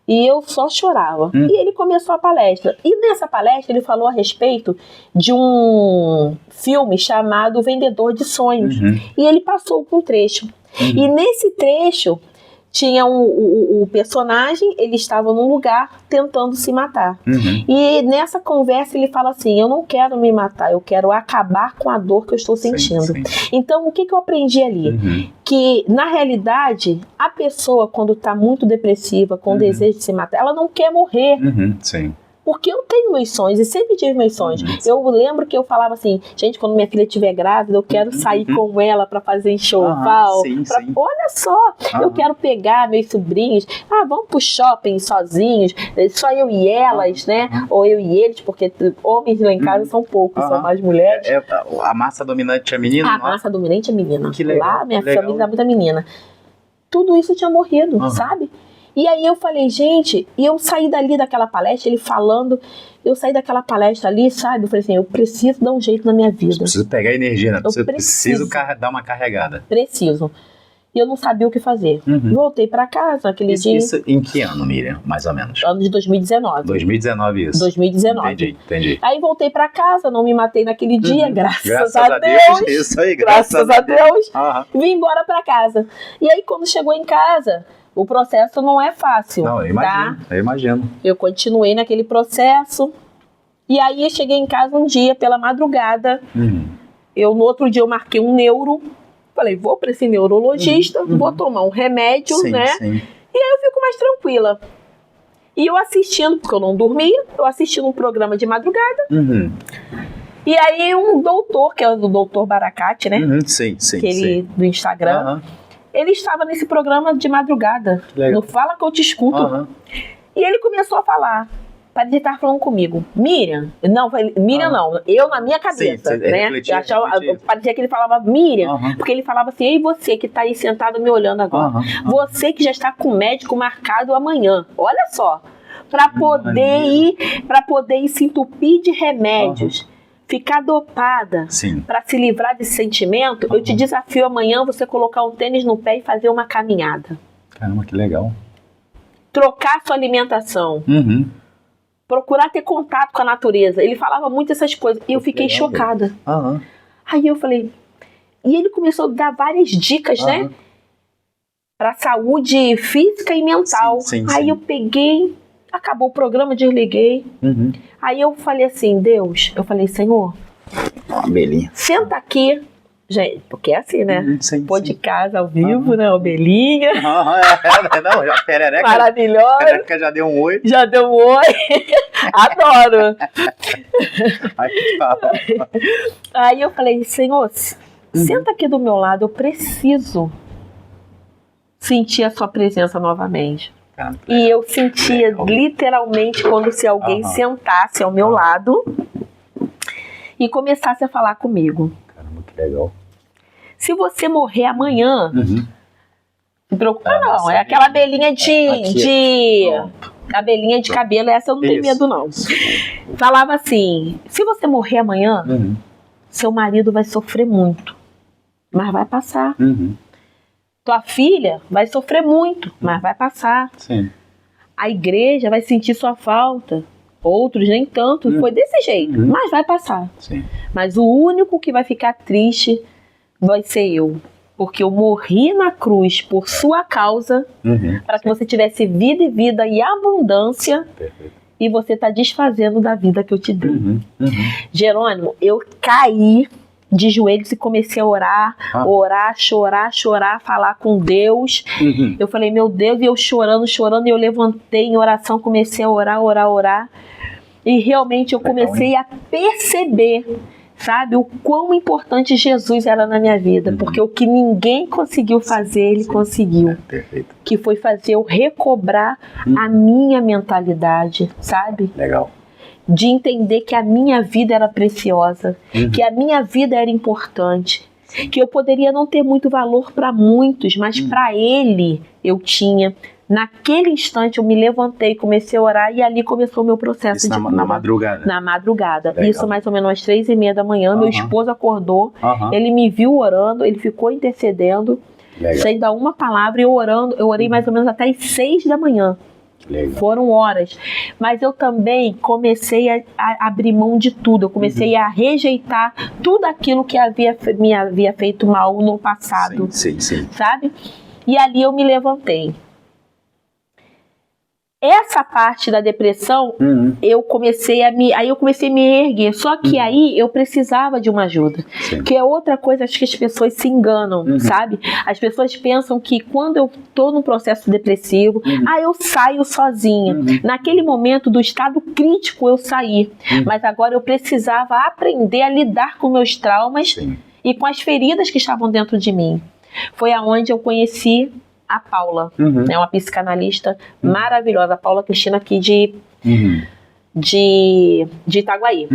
E eu só chorava. E ele começou a palestra. E nessa palestra ele falou a respeito de um filme chamado Vendedor de Sonhos. E ele passou com um trecho. E nesse trecho tinha o personagem, ele estava num lugar tentando se matar. E nessa conversa ele fala assim, eu não quero me matar, eu quero acabar com a dor que eu estou sentindo. Sim. Então o que eu aprendi ali? Que na realidade a pessoa quando está muito depressiva, com desejo de se matar, ela não quer morrer. Sim. Porque eu tenho meus sonhos e sempre tive meus sonhos. Eu lembro que eu falava assim, gente, quando minha filha estiver grávida, eu quero sair com ela para fazer enxoval. Sim. Olha só, eu quero pegar meus sobrinhos, vamos pro shopping sozinhos, só eu e elas, né? Ou eu e eles, porque homens lá em casa são poucos, são mais mulheres. A massa dominante é menina? A massa dominante é menina. Que legal. Lá minha família é muita menina. Tudo isso tinha morrido, sabe? E aí eu falei, gente, e eu saí dali daquela palestra, ele falando, eu saí daquela palestra ali, sabe? Eu falei assim, eu preciso dar um jeito na minha vida. Preciso pegar energia, né? Preciso dar uma carregada. Preciso. E eu não sabia o que fazer. Voltei pra casa naquele dia. Isso em que ano, Miriam, mais ou menos? Ano de 2019. 2019 isso. 2019. Entendi. Aí voltei pra casa, não me matei naquele dia, graças a Deus. Isso aí, graças a Deus. Vim embora pra casa. E aí quando chegou em casa... O processo não é fácil. Não, eu imagino. Eu continuei naquele processo. E aí eu cheguei em casa um dia, pela madrugada. No outro dia eu marquei um neuro. Falei, vou para esse neurologista, vou tomar um remédio, né? Sim. E aí eu fico mais tranquila. E eu assistindo, porque eu não dormia, eu assistindo um programa de madrugada. E aí um doutor, que é o doutor Baracate, né? Sim. Do Instagram. Ele estava nesse programa de madrugada. No Fala que eu te escuto. E ele começou a falar. parecia estar falando comigo. Miriam? Não, Miriam não. Eu na minha cabeça, sim, né? Parecia que ele falava Miriam, porque ele falava assim, ei, você que tá aí sentado me olhando agora. Você que já está com o médico marcado amanhã. Olha só. Para poder ir se entupir de remédios. Ficar dopada para se livrar desse sentimento, eu te desafio amanhã você colocar um tênis no pé e fazer uma caminhada. Caramba, que legal. Trocar sua alimentação. Procurar ter contato com a natureza. Ele falava muito essas coisas. E eu fiquei chocada. Aí eu falei... E ele começou a dar várias dicas, né? Para saúde física e mental. Aí eu peguei... Acabou o programa, desliguei. Aí eu falei assim, Deus, eu falei, Senhor, abelhinha. Senta aqui. Gente, porque é assim, né? Pô de casa ao vivo, né? Ovelhinha. Não, já perereca. Maravilhosa. Perereca já deu um oi. Já deu um oi. Adoro. Aí eu falei, Senhor, senta aqui do meu lado, eu preciso sentir a sua presença novamente. E eu sentia literalmente quando se alguém sentasse ao meu lado e começasse a falar comigo. Caramba, que legal. Se você morrer amanhã, não preocupa não, é aquela abelhinha abelhinha de cabelo, essa eu não tenho medo não. Falava assim, se você morrer amanhã, seu marido vai sofrer muito, mas vai passar. Tua filha vai sofrer muito, mas vai passar. A igreja vai sentir sua falta. Outros nem tanto. Foi desse jeito, mas vai passar. Mas o único que vai ficar triste vai ser eu. Porque eu morri na cruz por sua causa, para que você tivesse vida e vida e abundância. E você está desfazendo da vida que eu te dei. Jerônimo, eu caí de joelhos e comecei a orar, chorar, falar com Deus. Eu falei, meu Deus, e eu chorando, e eu levantei em oração, comecei a orar. E realmente eu comecei a perceber, sabe, o quão importante Jesus era na minha vida. Porque o que ninguém conseguiu fazer, ele conseguiu. Que foi fazer eu recobrar a minha mentalidade, sabe? Legal. De entender que a minha vida era preciosa, que a minha vida era importante, que eu poderia não ter muito valor para muitos, mas para ele eu tinha. Naquele instante eu me levantei, comecei a orar e ali começou o meu processo. Isso na madrugada? Na madrugada. Legal. Isso mais ou menos às 3:30 da manhã, meu esposo acordou, ele me viu orando, ele ficou intercedendo, sem dar uma palavra, e eu orando, eu orei mais ou menos até às 6 da manhã. Legal. Foram horas, mas eu também comecei a abrir mão de tudo, eu comecei a rejeitar tudo aquilo que me havia feito mal no passado, sabe? E ali eu me levantei. Essa parte da depressão, eu comecei a me erguer, só que aí eu precisava de uma ajuda, que é outra coisa, acho que as pessoas se enganam, sabe? As pessoas pensam que quando eu tô num processo depressivo, eu saio sozinha. Naquele momento do estado crítico eu saí, mas agora eu precisava aprender a lidar com meus traumas e com as feridas que estavam dentro de mim. Foi aonde eu conheci a Paula, é uma psicanalista maravilhosa, a Paula Cristina aqui de Itaguaí.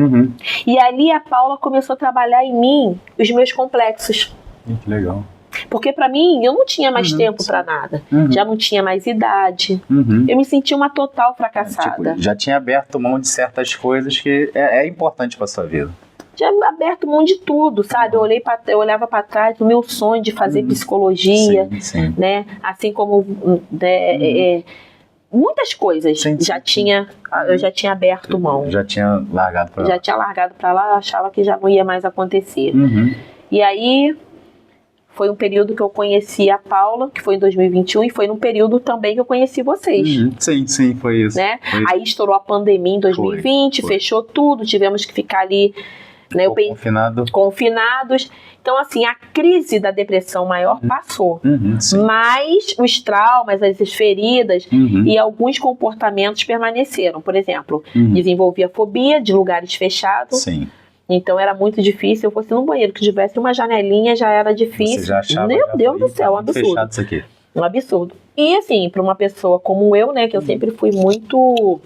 E ali a Paula começou a trabalhar em mim os meus complexos. Que legal. Porque pra mim, eu não tinha mais tempo pra nada. Já não tinha mais idade. Eu me sentia uma total fracassada. Já tinha aberto mão de certas coisas que é importante pra sua vida. Tinha aberto mão de tudo, sabe? Eu olhava para trás o meu sonho de fazer psicologia, né? Assim como muitas coisas eu já tinha aberto mão. Já tinha largado para lá. Já tinha largado para lá, eu achava que já não ia mais acontecer. E aí foi um período que eu conheci a Paula, que foi em 2021, e foi num período também que eu conheci vocês. Sim, foi isso. Né? Aí estourou a pandemia em 2020, fechou tudo, tivemos que ficar ali, né, confinados. Então, assim, a crise da depressão maior passou. Mas os traumas, as feridas e alguns comportamentos permaneceram. Por exemplo, desenvolvia fobia de lugares fechados. Então, era muito difícil. Se eu fosse num banheiro que tivesse uma janelinha, já era difícil. Você já achava, meu Deus do céu, um absurdo. Fechado isso aqui. Um absurdo. E, assim, para uma pessoa como eu, né, que eu sempre fui muito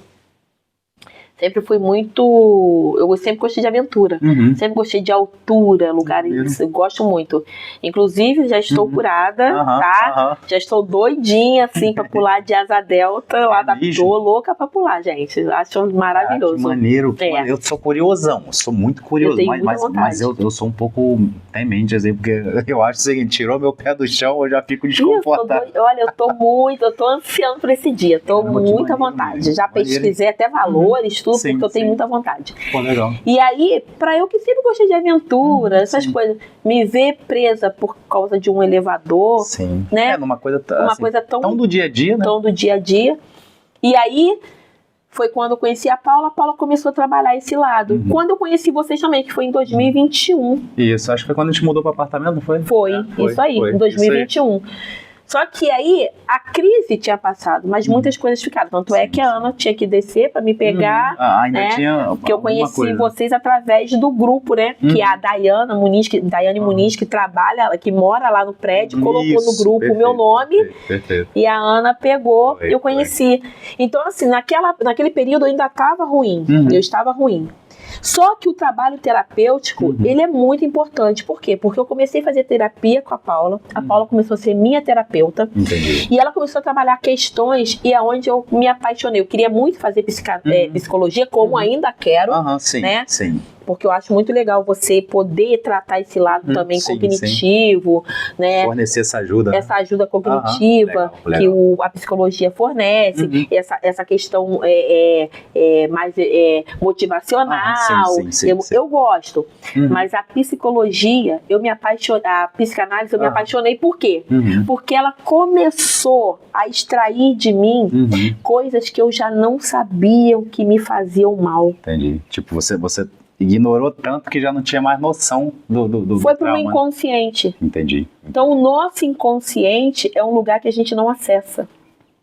Sempre fui muito... Eu sempre gostei de aventura. Sempre gostei de altura, lugares... Eu gosto muito. Inclusive, já estou curada, tá? Já estou doidinha, assim, pra pular de asa delta. Lá da... Tô louca pra pular, gente. Acho maravilhoso. Que maneiro. Eu sou curiosão. Eu sou muito curioso. Mas eu sou um pouco temente, assim, porque eu acho o seguinte, tirou meu pé do chão, eu já fico desconfortável. Olha, eu tô ansiando por esse dia. Tô muita vontade. Já pesquisei até valores, tudo, porque eu tenho muita vontade. Pô, legal. E aí, pra eu que sempre gostei de aventura, essas coisas, me ver presa por causa de um elevador, né? Numa coisa, coisa tão do dia a dia, né? Tão do dia a dia. E aí, foi quando eu conheci a Paula começou a trabalhar esse lado. Quando eu conheci vocês também, que foi em 2021. Isso, acho que foi quando a gente mudou para apartamento, não foi? Foi, isso aí, em 2021. Só que aí a crise tinha passado, mas muitas coisas ficaram. Tanto é que a Ana tinha que descer para me pegar, ainda tinha porque eu conheci vocês através do grupo, né? Que é a Daiane Muniz, que trabalha, que mora lá no prédio, colocou no grupo o meu nome. E a Ana pegou, eu conheci. Então, assim, naquele período eu ainda estava ruim. Eu estava ruim. Só que o trabalho terapêutico, ele é muito importante. Por quê? Porque eu comecei a fazer terapia com a Paula começou a ser minha terapeuta. Entendi. E ela começou a trabalhar questões e é onde eu me apaixonei. Eu queria muito fazer psicologia, como ainda quero, né? Sim. Porque eu acho muito legal você poder tratar esse lado também cognitivo, né? Fornecer essa ajuda. Essa ajuda cognitiva que a psicologia fornece, essa questão mais motivacional. Eu gosto. Mas a psicologia, a psicanálise, eu me apaixonei por quê? Porque ela começou a extrair de mim coisas que eu já não sabia que me faziam mal. Entendi. Tipo, você ignorou tanto que já não tinha mais noção do Foi pro meu inconsciente. Entendi. Então, o nosso inconsciente é um lugar que a gente não acessa.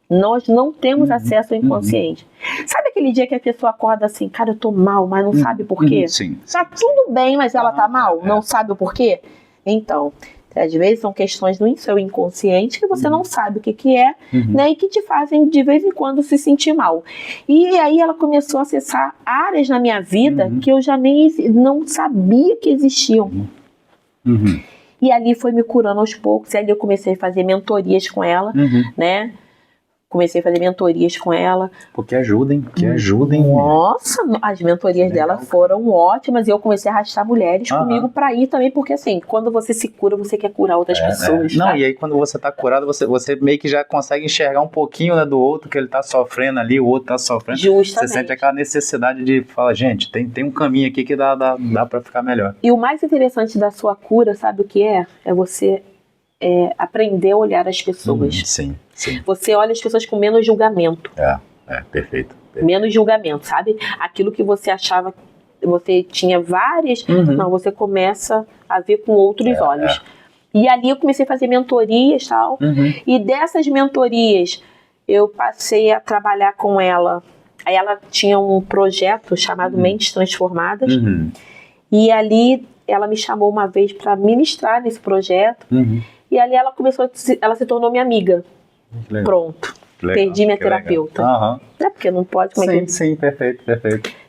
Nós não temos acesso ao inconsciente. Sabe aquele dia que a pessoa acorda assim, cara, eu tô mal, mas não sabe por quê? Tá tudo bem, mas ela tá mal, não sabe o porquê? Então, às vezes são questões no seu inconsciente que você não sabe o que é, né, e que te fazem de vez em quando se sentir mal. E aí ela começou a acessar áreas na minha vida que eu já não sabia que existiam. E ali foi me curando aos poucos, e ali eu comecei a fazer mentorias com ela, né? Comecei a fazer mentorias com ela. Porque ajudem. Nossa, as mentorias dela foram ótimas. E eu comecei a arrastar mulheres comigo pra ir também. Porque assim, quando você se cura, você quer curar outras pessoas. Não, e aí quando você tá curado, você meio que já consegue enxergar um pouquinho, né, do outro, que ele tá sofrendo ali, o outro tá sofrendo. Justamente. Você sente aquela necessidade de falar, gente, tem um caminho aqui que dá pra ficar melhor. E o mais interessante da sua cura, sabe o que é? É você aprender a olhar as pessoas. Sim. Você olha as pessoas com menos julgamento. Perfeito. Menos julgamento, sabe? Aquilo que você achava, você tinha várias, não, você começa a ver com outros olhos. E ali eu comecei a fazer mentorias e tal. E dessas mentorias, eu passei a trabalhar com ela. Aí ela tinha um projeto chamado Mentes Transformadas. E ali ela me chamou uma vez para ministrar nesse projeto. E ali ela se tornou minha amiga. Legal. Pronto. Perdi minha terapeuta. É porque não pode. Sim, perfeito.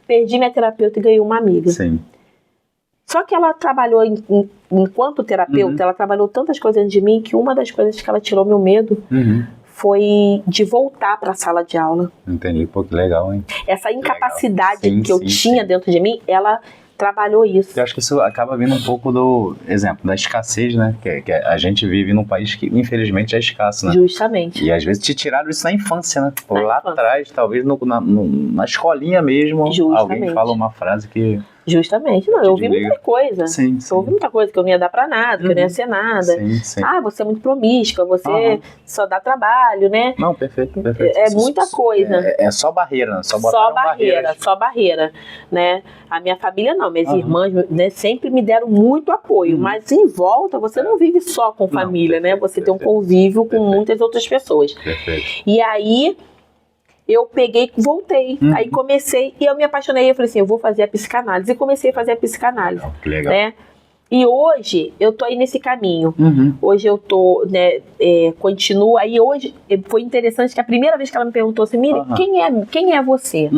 Perdi minha terapeuta e ganhei uma amiga. Sim. Só que ela trabalhou, enquanto terapeuta, ela trabalhou tantas coisas de mim que uma das coisas que ela tirou meu medo foi de voltar para a sala de aula. Entendi, pô, que legal, hein? Essa incapacidade que eu tinha dentro de mim, ela trabalhou isso. Eu acho que isso acaba vindo um pouco do exemplo da escassez, né? Que a gente vive num país que infelizmente é escasso, né? Justamente. E às vezes te tiraram isso na infância, né? Lá atrás, talvez na escolinha mesmo, alguém fala uma frase que... Justamente, não, eu ouvi muita coisa. Sim. Eu ouvi muita coisa, que eu não ia dar pra nada, que eu não ia ser nada. Ah, você é muito promíscua, você só dá trabalho, né? Não, perfeito. É muita coisa. É só barreira, né? Só barreira, né? A minha família não, minhas irmãs, né, sempre me deram muito apoio, mas em volta você não vive só com família, né? Você tem um convívio com muitas outras pessoas. E aí... eu peguei, voltei, aí comecei, e eu me apaixonei, eu falei assim, eu vou fazer a psicanálise, e comecei a fazer a psicanálise, né, e hoje eu tô aí nesse caminho, hoje eu tô, né, continuo, aí hoje foi interessante que a primeira vez que ela me perguntou assim, Miriam, quem é você?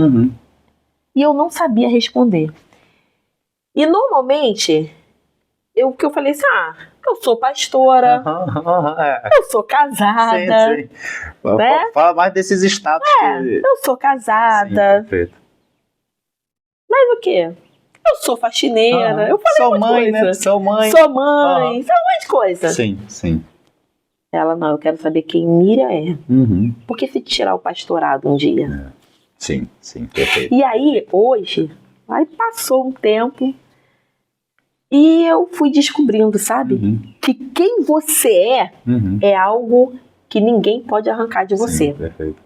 E eu não sabia responder. E normalmente, o que eu falei assim, eu sou pastora, eu sou casada. Sim. Né? Fala mais desses status. Eu sou casada. Sim, perfeito. Mas o quê? Eu sou faxineira. Eu falei sou mãe, coisa. Né? Sou mãe. Sou mãe. Sou um monte de coisa. Sim. Ela, não, eu quero saber quem Miriam é. Porque se tirar o pastorado um dia? Sim, perfeito. E aí, hoje, passou um tempo e eu fui descobrindo, sabe? Que quem você é algo que ninguém pode arrancar de você. Sim, perfeito.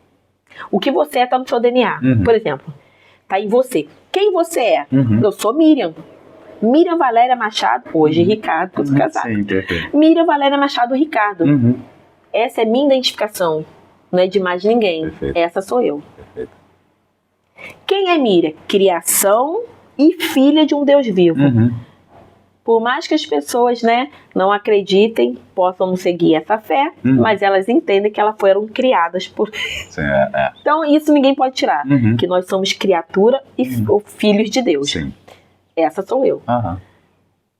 O que você é tá no seu DNA. Por exemplo, tá em você. Quem você é? Eu sou Miriam. Miriam Valéria Machado, hoje Ricardo, que eu sou casada. Sim, perfeito. Miriam Valéria Machado Ricardo. Essa é minha identificação. Não é de mais ninguém. Perfeito. Essa sou eu. Perfeito. Quem é Miriam? Criação e filha de um Deus vivo. Por mais que as pessoas, né, não acreditem, possam não seguir essa fé, mas elas entendem que elas foram criadas por... Sim, Então, isso ninguém pode tirar. Que nós somos criatura e filhos de Deus. Sim. Essa sou eu.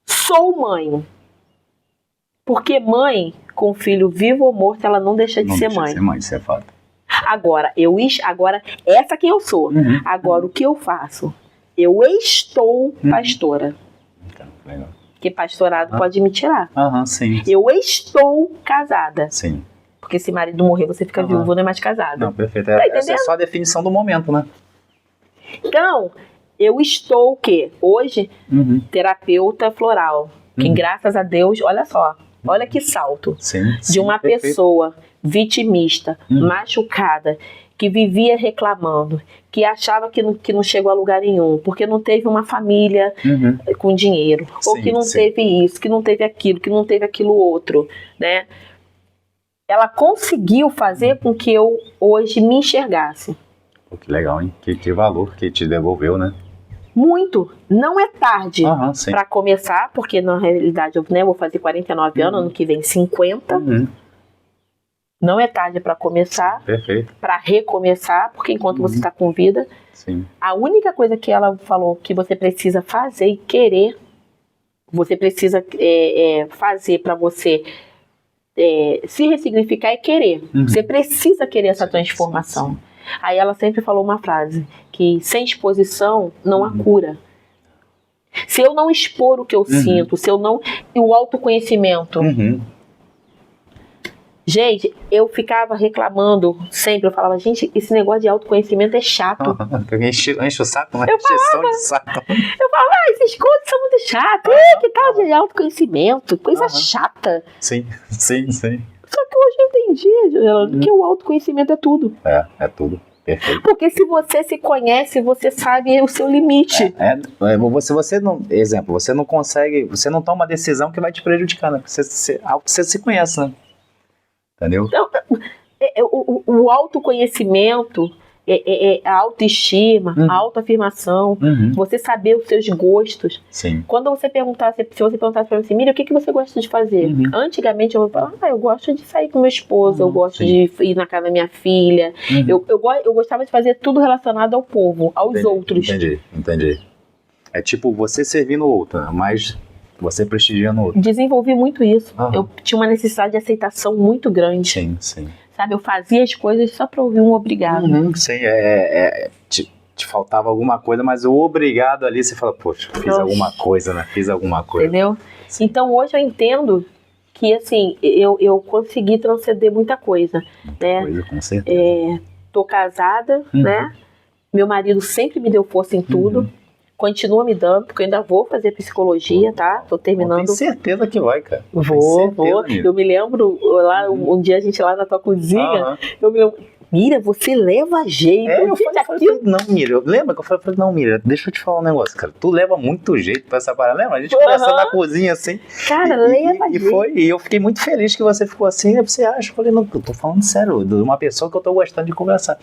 Sou mãe. Porque mãe, com filho vivo ou morto, ela não deixa de ser mãe. Não deixa de ser mãe, isso é fato. Agora, essa quem eu sou. Agora, o que eu faço? Eu estou pastora. Legal. Porque pastorado pode me tirar. Sim. Eu estou casada. Sim. Porque se marido morrer, você fica viúvo, não é mais casada. Não, perfeito. Tá Essa é só a definição do momento, né? Então, eu estou o quê? Hoje, terapeuta floral. Que graças a Deus, olha só, olha que salto. Sim, de uma pessoa vitimista, machucada, que vivia reclamando, que achava que não chegou a lugar nenhum, porque não teve uma família com dinheiro, ou que não teve isso, que não teve aquilo, que não teve aquilo outro, né? Ela conseguiu fazer com que eu hoje me enxergasse. Pô, que legal, hein? Que valor que te devolveu, né? Muito. Não é tarde para começar, porque na realidade eu vou fazer 49 anos, ano que vem 50. Não é tarde para começar, para recomeçar, porque enquanto você está com vida, a única coisa que ela falou que você precisa fazer e querer, você precisa fazer para você se ressignificar é querer. Você precisa querer essa transformação. Aí ela sempre falou uma frase, que sem exposição não há cura. Se eu não expor o que eu sinto, se eu não... E o autoconhecimento... Gente, eu ficava reclamando sempre, eu falava, gente, esse negócio de autoconhecimento é chato. Enche o saco, né? Eu falava, esses coisas são muito chatos. Que tal de autoconhecimento? Coisa chata. Sim. Só que hoje eu entendi, que o autoconhecimento é tudo. É tudo. Perfeito. Porque se você se conhece, você sabe o seu limite. Você não, exemplo, você não consegue, você não toma uma decisão que vai te prejudicar, né? Você se conhece, né? Entendeu? Então, o autoconhecimento, a autoestima, a autoafirmação, você saber os seus gostos. Sim. Quando você perguntasse, se você perguntasse pra mim assim, Miriam, o que você gosta de fazer? Antigamente eu falava, eu gosto de sair com meu esposo, eu gosto de ir na casa da minha filha. Eu gostava de fazer tudo relacionado ao povo, aos outros. Entendi. É tipo você servindo o outro, mas você prestigiando o outro. Desenvolvi muito isso. Eu tinha uma necessidade de aceitação muito grande. Sim. Sabe, eu fazia as coisas só pra ouvir um obrigado. Sim, te faltava alguma coisa, mas o obrigado ali, você fala, poxa, fiz alguma coisa, né? Fiz alguma coisa. Entendeu? Sim. Então hoje eu entendo que, assim, eu consegui transcender muita coisa. Coisa, com certeza. Tô casada, né? Meu marido sempre me deu força em tudo. Continua me dando, porque eu ainda vou fazer psicologia, tá? Tô terminando. Tenho certeza que vai, cara. Vou. Eu me lembro, lá, um dia a gente lá na tua cozinha, eu me lembro, Mira, você leva jeito. Eu falei, não, Mira, lembra que eu falei, não, Mira, deixa eu te falar um negócio, cara, tu leva muito jeito pra essa parada, lembra? A gente conversando na cozinha, assim. Cara, leva jeito. E eu fiquei muito feliz que você ficou assim, aí você acha, eu falei, não, eu tô falando sério, de uma pessoa que eu tô gostando de conversar.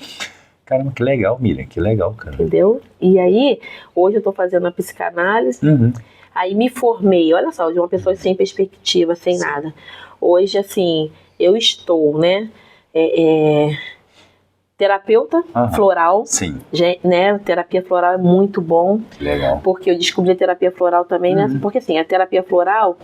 Caramba, que legal, Miriam, que legal, cara. Entendeu? E aí, hoje eu tô fazendo a psicanálise, aí me formei, olha só, de uma pessoa sem perspectiva, sem nada. Hoje, assim, eu estou, né, terapeuta floral. Sim. Né? Terapia floral é muito bom. Legal. Porque eu descobri a terapia floral também, né? Porque assim, a terapia floral,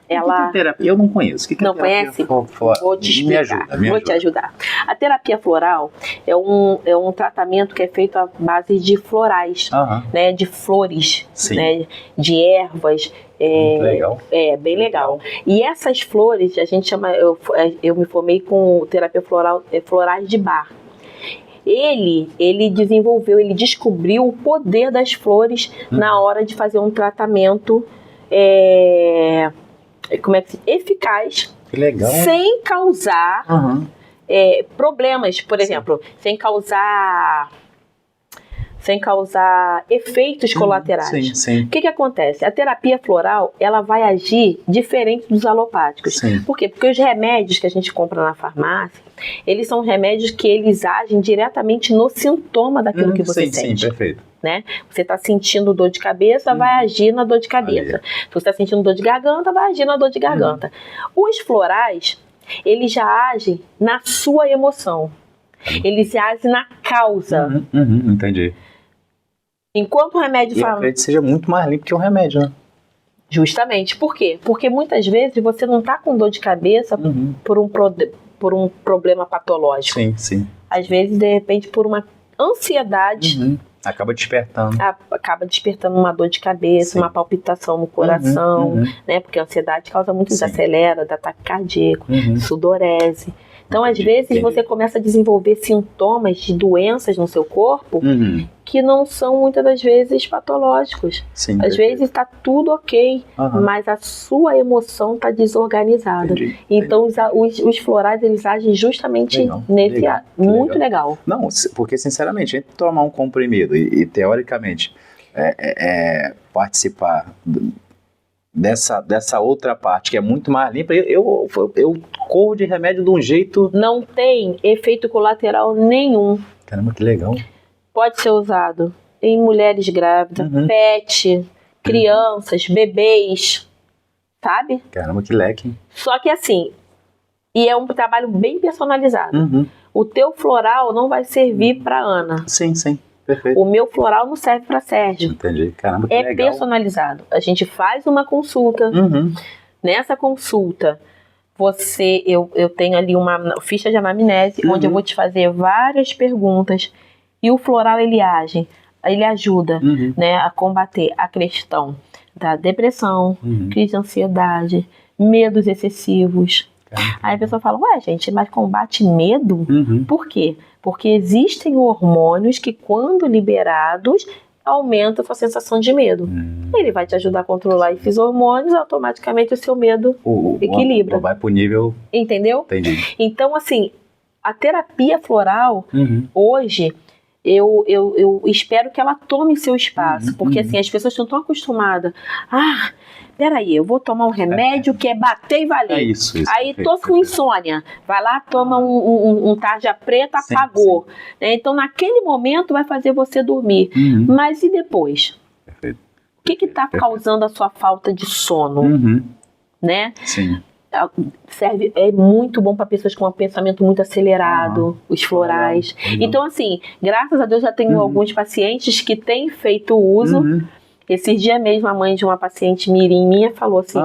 ela... O que é terapia? Eu não conheço. O que é não terapia conhece? floral? Vou te explicar. Vou te ajudar. A terapia floral é um tratamento que é feito à base de florais, né? De flores, né? De ervas. Legal. Bem legal. E essas flores, a gente chama... Eu me formei com terapia floral, florais de Bach. Ele desenvolveu, ele descobriu o poder das flores na hora de fazer um tratamento eficaz, que legal. Sem causar problemas, por exemplo, sem causar efeitos colaterais. Sim. O que acontece? A terapia floral, ela vai agir diferente dos alopáticos. Sim. Por quê? Porque os remédios que a gente compra na farmácia, eles são remédios que eles agem diretamente no sintoma daquilo que você sente. Sim, perfeito. Né? Você está sentindo dor de cabeça, vai agir na dor de cabeça. Se você está sentindo dor de garganta, vai agir na dor de garganta. Os florais, eles já agem na sua emoção. Eles agem na causa. Entendi. Enquanto o remédio fala... Eu acredito que seja muito mais limpo que o remédio, né? Justamente. Por quê? Porque muitas vezes você não está com dor de cabeça por um problema patológico. Sim. Às vezes, de repente, por uma ansiedade... Acaba despertando. Acaba despertando uma dor de cabeça, uma palpitação no coração, né? Porque a ansiedade causa muito desacelera, dá ataque cardíaco, sudorese. Então, às vezes, você começa a desenvolver sintomas de doenças no seu corpo que não são, muitas das vezes, patológicos. Sim, às vezes está tudo ok, mas a sua emoção está desorganizada. Então, os florais, eles agem justamente nesse... Muito legal. Não, porque, sinceramente, entre tomar um comprimido e teoricamente, participar... Dessa outra parte que é muito mais limpa, eu corro de remédio de um jeito... Não tem efeito colateral nenhum. Caramba, que legal. Pode ser usado em mulheres grávidas, pet, crianças, bebês, sabe? Caramba, que leque. Só que assim, e é um trabalho bem personalizado. O teu floral não vai servir para Ana. Sim. Perfeito. O meu floral não serve para Sérgio. Entendi. Caramba, que legal. É personalizado. A gente faz uma consulta. Nessa consulta, eu tenho ali uma ficha de anamnese, onde eu vou te fazer várias perguntas. E o floral, ele ajuda, né, a combater a questão da depressão, crise de ansiedade, medos excessivos. Aí a pessoa fala, gente, mas combate medo? Por quê? Porque existem hormônios que, quando liberados, aumentam a sua sensação de medo. Ele vai te ajudar a controlar esses hormônios, automaticamente o seu medo equilibra. Vai pro nível... Entendeu? Entendi. Então, assim, a terapia floral, hoje... Eu espero que ela tome seu espaço, porque assim, as pessoas estão tão acostumadas. Peraí, eu vou tomar um remédio que é bater e valer. Isso. Aí tô com insônia. Vai lá, toma um tarja preta, apagou. Né? Então, naquele momento, vai fazer você dormir. Mas e depois? Perfeito. O que está causando a sua falta de sono? Né? Sim. É muito bom para pessoas com um pensamento muito acelerado, os florais. Então, assim, graças a Deus já tenho alguns pacientes que têm feito uso. Esses dias mesmo, a mãe de uma paciente mirim minha falou assim,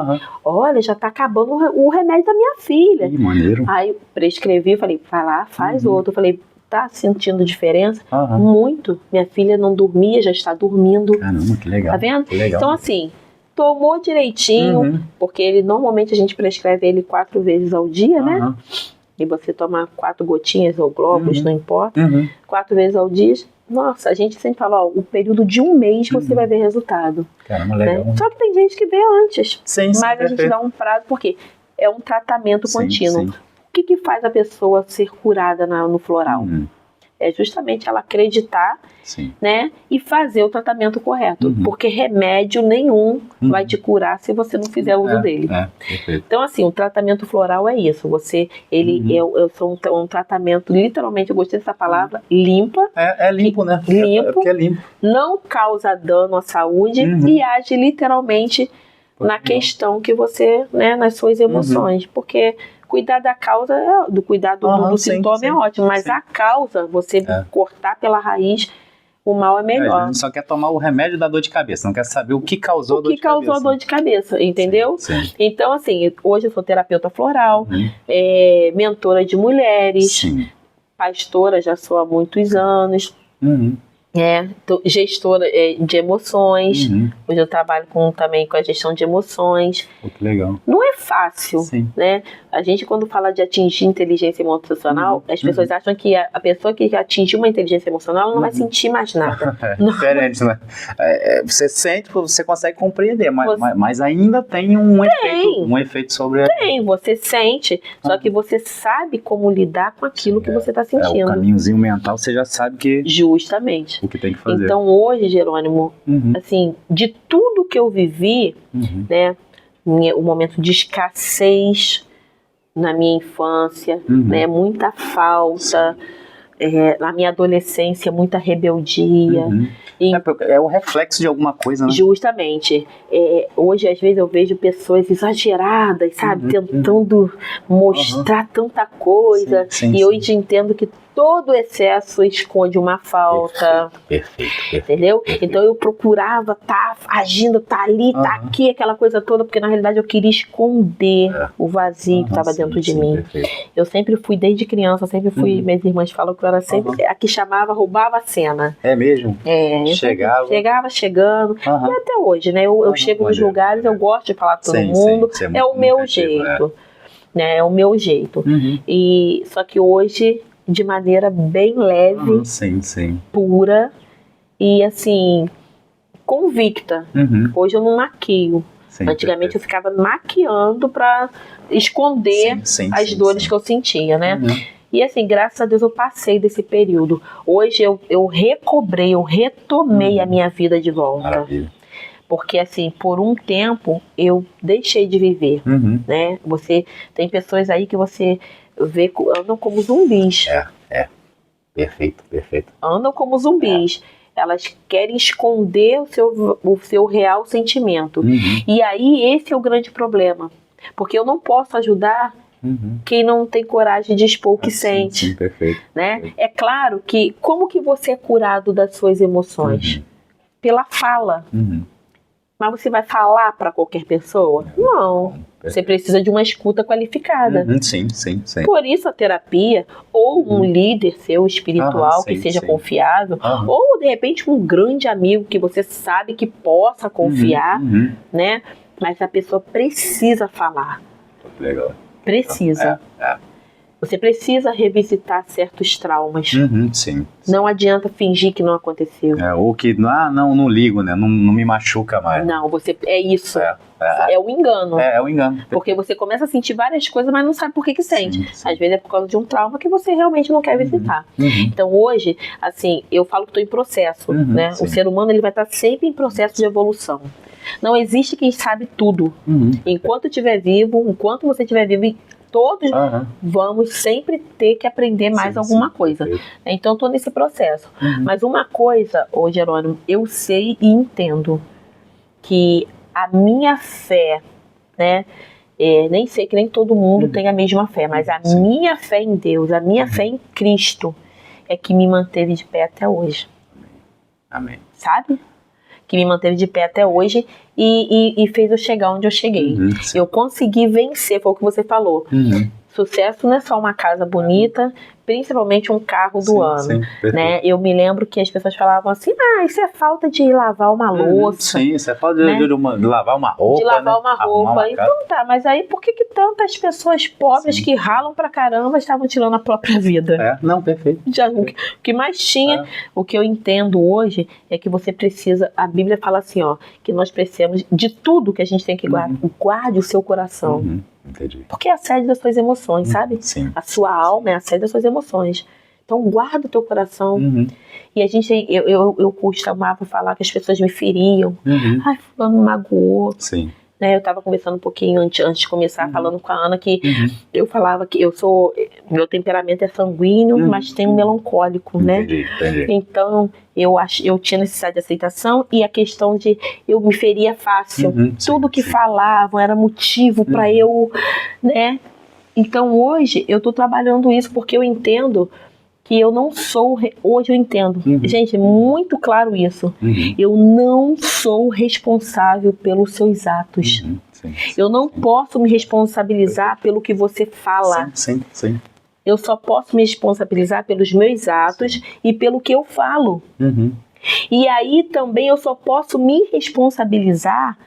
olha, já tá acabando o remédio da minha filha. Que maneiro. Aí eu prescrevi, falei, vai lá, faz outro. Eu falei, tá sentindo diferença? Muito. Minha filha não dormia, já está dormindo. Caramba, que legal. Tá vendo? Que legal. Então, assim... Tomou direitinho, porque normalmente a gente prescreve ele 4 vezes ao dia, né? E você toma 4 gotinhas ou globos, não importa. 4 vezes ao dia. Nossa, a gente sempre fala, o período de um mês você vai ver resultado. Caramba, legal. Né? Só que tem gente que vê antes. Sim, mas a gente dá um prazo, porque é um tratamento contínuo. Sim. O que faz a pessoa ser curada no floral? É justamente ela acreditar, né, e fazer o tratamento correto. Porque remédio nenhum vai te curar se você não fizer uso dele. Então, assim, o tratamento floral é isso. Eu sou um tratamento, literalmente, eu gostei dessa palavra, limpa. É limpo, né? Limpo. Porque é limpo. Não causa dano à saúde e age literalmente na questão que você, né, nas suas emoções. Porque Cuidar da causa, do sintoma é ótimo, mas a causa, você cortar pela raiz, o mal é melhor. A gente só quer tomar o remédio da dor de cabeça, não quer saber o que causou a dor de cabeça. O que causou a dor de cabeça, entendeu? Sim. Então, assim, hoje eu sou terapeuta floral, mentora de mulheres, pastora já sou há muitos anos, gestora de emoções. Hoje eu trabalho também com a gestão de emoções. Que legal. Não é fácil, né? A gente, quando fala de atingir inteligência emocional, as pessoas acham que a pessoa que atingiu uma inteligência emocional não vai sentir mais nada. É diferente, né? Você sente, você consegue compreender, mas ainda tem um efeito sobre... Você sente, só que você sabe como lidar com aquilo que você está sentindo. O caminhozinho mental, você já sabe que... Justamente. O que tem que fazer. Então, hoje, Jerônimo, assim, de tudo que eu vivi, né, o momento de escassez na minha infância, né, muita falta, na minha adolescência, muita rebeldia. É o reflexo de alguma coisa, né? Justamente. Hoje, às vezes, eu vejo pessoas exageradas, sabe? Tentando mostrar tanta coisa. E hoje entendo que todo excesso esconde uma falta. Perfeito. Entendeu? Então eu procurava estar agindo, estar ali, estar aqui, aquela coisa toda, porque na realidade eu queria esconder o vazio que estava dentro de mim. Perfeito. Eu sempre fui, desde criança, minhas irmãs falam que eu era sempre a que roubava a cena. É mesmo? Chegava chegando. E até hoje, né? Eu chego nos lugares, eu gosto de falar com todo mundo. É o meu jeito. Né? É o meu jeito. E, só que hoje, de maneira bem leve, pura e assim, convicta. Hoje eu não maquio. Antigamente eu ficava maquiando para esconder as dores que eu sentia, né? E assim, graças a Deus eu passei desse período. Hoje eu recobrei, eu retomei a minha vida de volta. Maravilha. Porque assim, por um tempo eu deixei de viver, né? Você tem pessoas aí que você vê, andam como zumbis. Perfeito. Andam como zumbis. Elas querem esconder o seu real sentimento. E aí esse é o grande problema. Porque eu não posso ajudar quem não tem coragem de expor o que sente. Sim, perfeito. Né? É claro que, como que você é curado das suas emoções? Pela fala. Mas você vai falar para qualquer pessoa? Não. Você precisa de uma escuta qualificada. Sim. Por isso a terapia, ou um líder seu espiritual que seja confiável, ou de repente um grande amigo que você sabe que possa confiar, né? Mas a pessoa precisa falar. Legal. Precisa. Você precisa revisitar certos traumas. Sim. Não adianta fingir que não aconteceu. Ou que, não ligo, né? Não me machuca mais. Não, é isso. É o engano. É o engano. Porque você começa a sentir várias coisas, mas não sabe por que sente. Às vezes é por causa de um trauma que você realmente não quer visitar. Então hoje, assim, eu falo que estou em processo, né? O ser humano ele vai estar sempre em processo de evolução. Não existe quem sabe tudo. Enquanto estiver vivo, enquanto você estiver vivo, todos vamos sempre ter que aprender mais alguma coisa. Então, estou nesse processo. Mas uma coisa, Jerônimo, eu sei e entendo que a minha fé, né? Nem sei que nem todo mundo tem a mesma fé, mas a minha fé em Deus, a minha fé em Cristo é que me manteve de pé até hoje. Amém. Sabe? Que me manteve de pé até hoje e fez eu chegar onde eu cheguei. Eu consegui vencer, foi o que você falou. Sucesso não é só uma casa bonita, principalmente um carro do ano. Né? Eu me lembro que as pessoas falavam assim, isso é falta de lavar uma louça. Isso é falta de lavar uma roupa. De lavar uma roupa. Então tá, mas aí por que tantas pessoas pobres que ralam pra caramba estavam tirando a própria vida? Perfeito. O que mais tinha, o que eu entendo hoje é que você precisa, a Bíblia fala assim, que nós precisamos de tudo que a gente tem que guardar. Guarde o seu coração. Entendi. Porque é a sede das suas emoções, sabe? Sim. A sua alma é a sede das suas emoções. Então guarda o teu coração. E a gente, eu costumava falar que as pessoas me feriam. Fulano me magoou. Sim. Né, eu estava conversando um pouquinho antes de começar, falando com a Ana, que eu falava que meu temperamento é sanguíneo, mas tem um melancólico, né? Entendi. Então, eu tinha necessidade de aceitação e a questão de eu me feria fácil. Tudo que falavam era motivo para eu, né? Então hoje eu tô trabalhando isso porque eu entendo que eu não sou... Hoje eu entendo. Gente, é muito claro isso. Eu não sou responsável pelos seus atos. Sim. Eu não posso me responsabilizar pelo que você fala. Sim. Eu só posso me responsabilizar pelos meus atos e pelo que eu falo. E aí também eu só posso me responsabilizar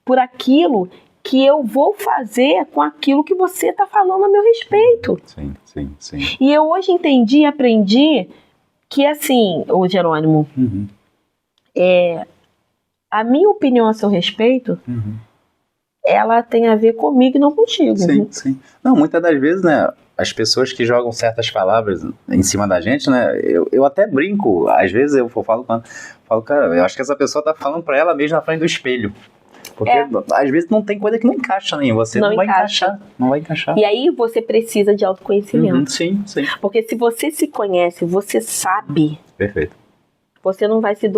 por aquilo que eu vou fazer com aquilo que você está falando a meu respeito. Sim. E eu hoje entendi e aprendi que, assim, ô Jerônimo, a minha opinião a seu respeito, ela tem a ver comigo e não contigo. Sim. Não, muitas das vezes, né, as pessoas que jogam certas palavras em cima da gente, né, eu até brinco, às vezes eu falo, cara, eu acho que essa pessoa tá falando pra ela mesma na frente do espelho. Porque às vezes não tem coisa que não encaixa em você, não vai encaixar. Não vai encaixar. E aí você precisa de autoconhecimento. Sim. Porque se você se conhece, você sabe. Perfeito. Você não vai se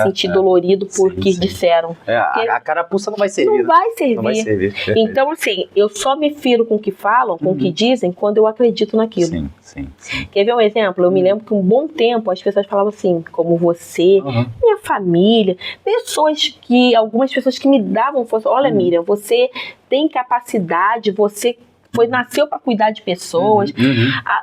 sentir dolorido porque disseram. A carapuça não vai servir. Não vai servir. Então, assim, eu só me firo com o que falam, com o que dizem, quando eu acredito naquilo. Sim. Quer ver um exemplo? Eu me lembro que um bom tempo as pessoas falavam assim, como você, minha família, algumas pessoas que me davam força. Olha, Miriam, você tem capacidade, você nasceu para cuidar de pessoas.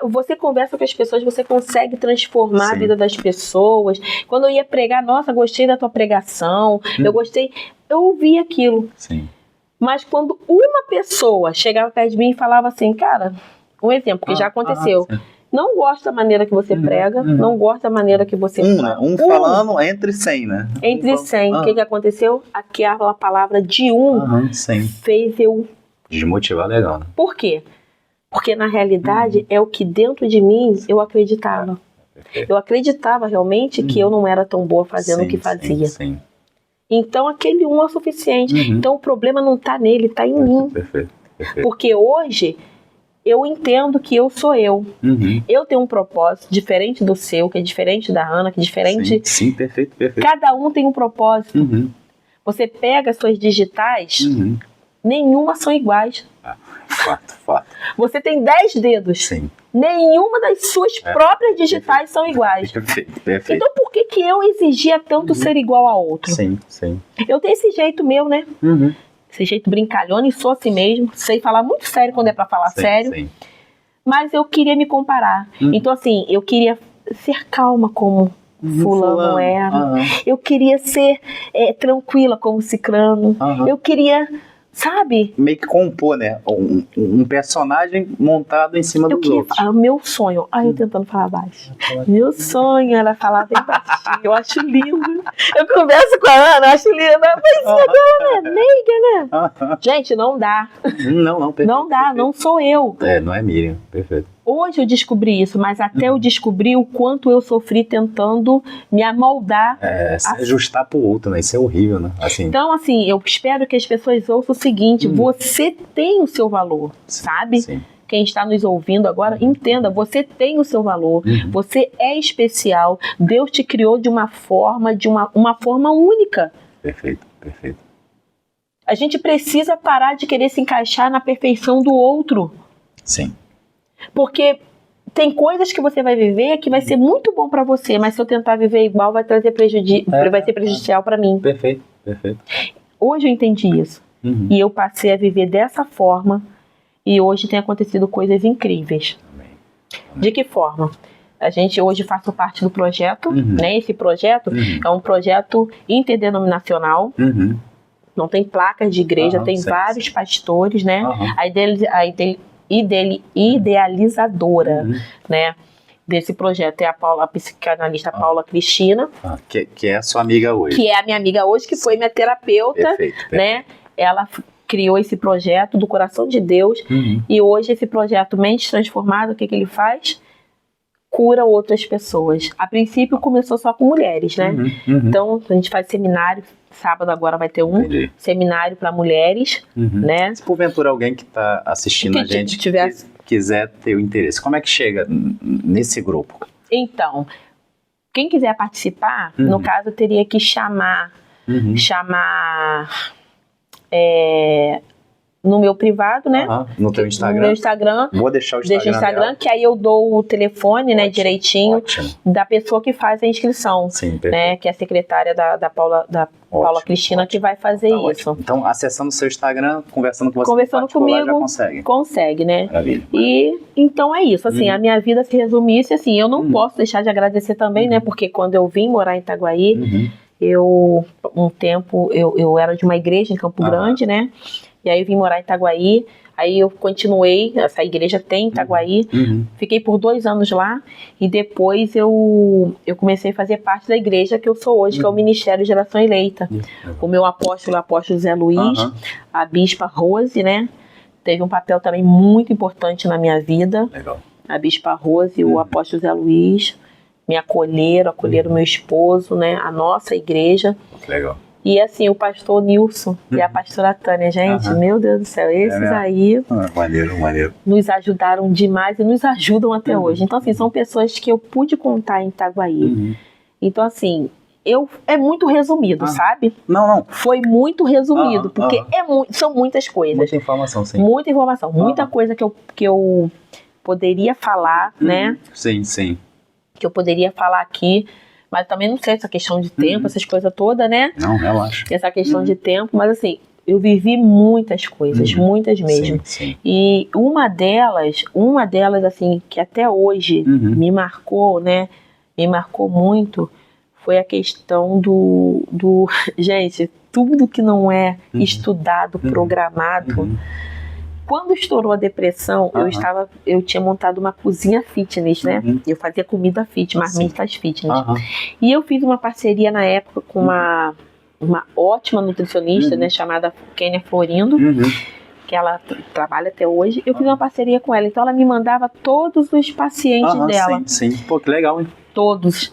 Você conversa com as pessoas, você consegue transformar a vida das pessoas. Quando eu ia pregar, nossa, gostei da tua pregação, eu ouvia aquilo. Sim. Mas quando uma pessoa chegava perto de mim e falava assim, cara, um exemplo que já aconteceu, não gosto da maneira que você prega, não gosto da maneira que você fala. Falando entre 100, né? Entre 100. O que aconteceu? Aquela palavra de fez eu desmotivar legal, né? Por quê? Porque na realidade é o que dentro de mim eu acreditava. Eu acreditava realmente que eu não era tão boa fazendo o que fazia. Sim. Então aquele é o suficiente. Então o problema não está nele, está em mim. Perfeito. Porque hoje eu entendo que eu sou eu. Eu tenho um propósito diferente do seu, que é diferente da Ana, que é diferente... Sim, perfeito. Cada um tem um propósito. Você pega as suas digitais... Nenhuma são iguais. Fato. Você tem 10 dedos. Sim. Nenhuma das suas próprias digitais são iguais. Perfeito. Então por que eu exigia tanto ser igual a outro? Sim. Eu tenho esse jeito meu, né? Esse jeito brincalhona e sou assim mesmo. Sei falar muito sério quando é pra falar sério. Sim. Mas eu queria me comparar. Então assim, eu queria ser calma como fulano era. Eu queria ser tranquila como cicrano. Eu queria... Sabe? Meio que compor, né? Um personagem montado em cima dos outros. Meu sonho... eu tentando falar baixo. Meu sonho era falar bem baixinho. Eu acho lindo. Eu converso com a Ana, acho linda. Mas agora é meiga, né? Gente, não dá. Não, perfeito. Não dá, não sou eu. Não é Miriam. Perfeito. Hoje eu descobri isso, mas até eu descobri o quanto eu sofri tentando me amoldar. Se ajustar pro outro, né? Isso é horrível, né? Assim. Então, assim, eu espero que as pessoas ouçam o seguinte, você tem o seu valor, sabe? Sim. Quem está nos ouvindo agora, entenda, você tem o seu valor, você é especial, Deus te criou de uma forma, uma forma única. Perfeito. A gente precisa parar de querer se encaixar na perfeição do outro. Sim. Porque tem coisas que você vai viver que vai ser muito bom pra você, mas se eu tentar viver igual, vai trazer vai ser prejudicial pra mim. Perfeito. Hoje eu entendi isso. E eu passei a viver dessa forma e hoje tem acontecido coisas incríveis. Amém. De que forma? A gente hoje faz parte do projeto, né? Esse projeto é um projeto interdenominacional. Não tem placas de igreja, tem vários pastores, né? A idealizadora, né, desse projeto é a psicanalista Paula Cristina, que é a sua amiga hoje. Que é a minha amiga hoje, que foi minha terapeuta, perfeito. Né? Ela criou esse projeto do coração de Deus e hoje esse projeto Mente Transformada, o que ele faz? Cura outras pessoas. A princípio começou só com mulheres, né? Então a gente faz seminário. Sábado agora vai ter seminário para mulheres, né? Se porventura alguém que está assistindo a gente quiser ter o interesse, como é que chega nesse grupo? Então, quem quiser participar, no caso, teria que chamar no meu privado, né? No teu Instagram? No meu Instagram. Vou deixar o Instagram. Deixa o Instagram, dela. Que aí eu dou o telefone, ótimo, né, direitinho, da pessoa que faz a inscrição. Sim, perfeito. Né, que é a secretária da Paula Cristina, que vai fazer isso. Ótimo. Então, acessando o seu Instagram, conversando com você, conversando comigo, já consegue. Consegue, né? Maravilha. E então é isso, assim, a minha vida se resumisse, assim, eu não posso deixar de agradecer também, né, porque quando eu vim morar em Itaguaí, um tempo, eu era de uma igreja em Campo Grande, né? E aí eu vim morar em Itaguaí, aí eu continuei, essa igreja tem em Itaguaí, fiquei por 2 anos lá, e depois eu comecei a fazer parte da igreja que eu sou hoje, que é o Ministério Geração Eleita. O meu apóstolo Zé Luiz, a bispa Rose, né? Teve um papel também muito importante na minha vida. Legal. A bispa Rose e o apóstolo Zé Luiz me acolheram meu esposo, né? A nossa igreja. Legal. E assim, o pastor Nilson e a pastora Tânia, gente, meu Deus do céu, esses aí maneiro. Nos ajudaram demais e nos ajudam até hoje. Então, assim, são pessoas que eu pude contar em Itaguaí. Então, assim, é muito resumido, sabe? Não. Foi muito resumido, porque são muitas coisas. Muita informação, sim. Muita informação, muita coisa que eu poderia falar, né? Sim. Que eu poderia falar aqui. Mas também não sei essa questão de tempo, essas coisas todas, né? Não, relaxa. Essa questão de tempo, mas assim, eu vivi muitas coisas, muitas mesmo. Sim. E uma delas, assim, que até hoje me marcou, né? Me marcou muito, foi a questão do gente, tudo que não é estudado, programado. Quando estourou a depressão, eu tinha montado uma cozinha fitness, né? Eu fazia comida fitness, marmitas fitness. E eu fiz uma parceria na época com uma ótima nutricionista, né? Chamada Kênia Florindo, que ela trabalha até hoje. Eu fiz uma parceria com ela, então ela me mandava todos os pacientes dela. Sim. Pô, que legal, hein? Todos.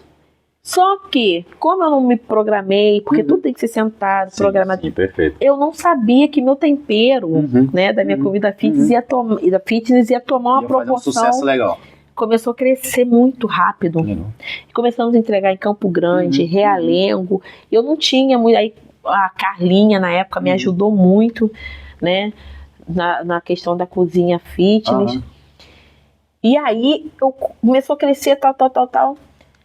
Só que, como eu não me programei, porque tudo tem que ser sentado, programado, sim, perfeito. Eu não sabia que meu tempero, né, da minha comida fitness ia tomar uma proporção. Um sucesso legal. Começou a crescer muito rápido. Começamos a entregar em Campo Grande, Realengo. Eu não tinha muito. Aí a Carlinha, na época, me ajudou muito, né, na questão da cozinha fitness. E aí começou a crescer, tal.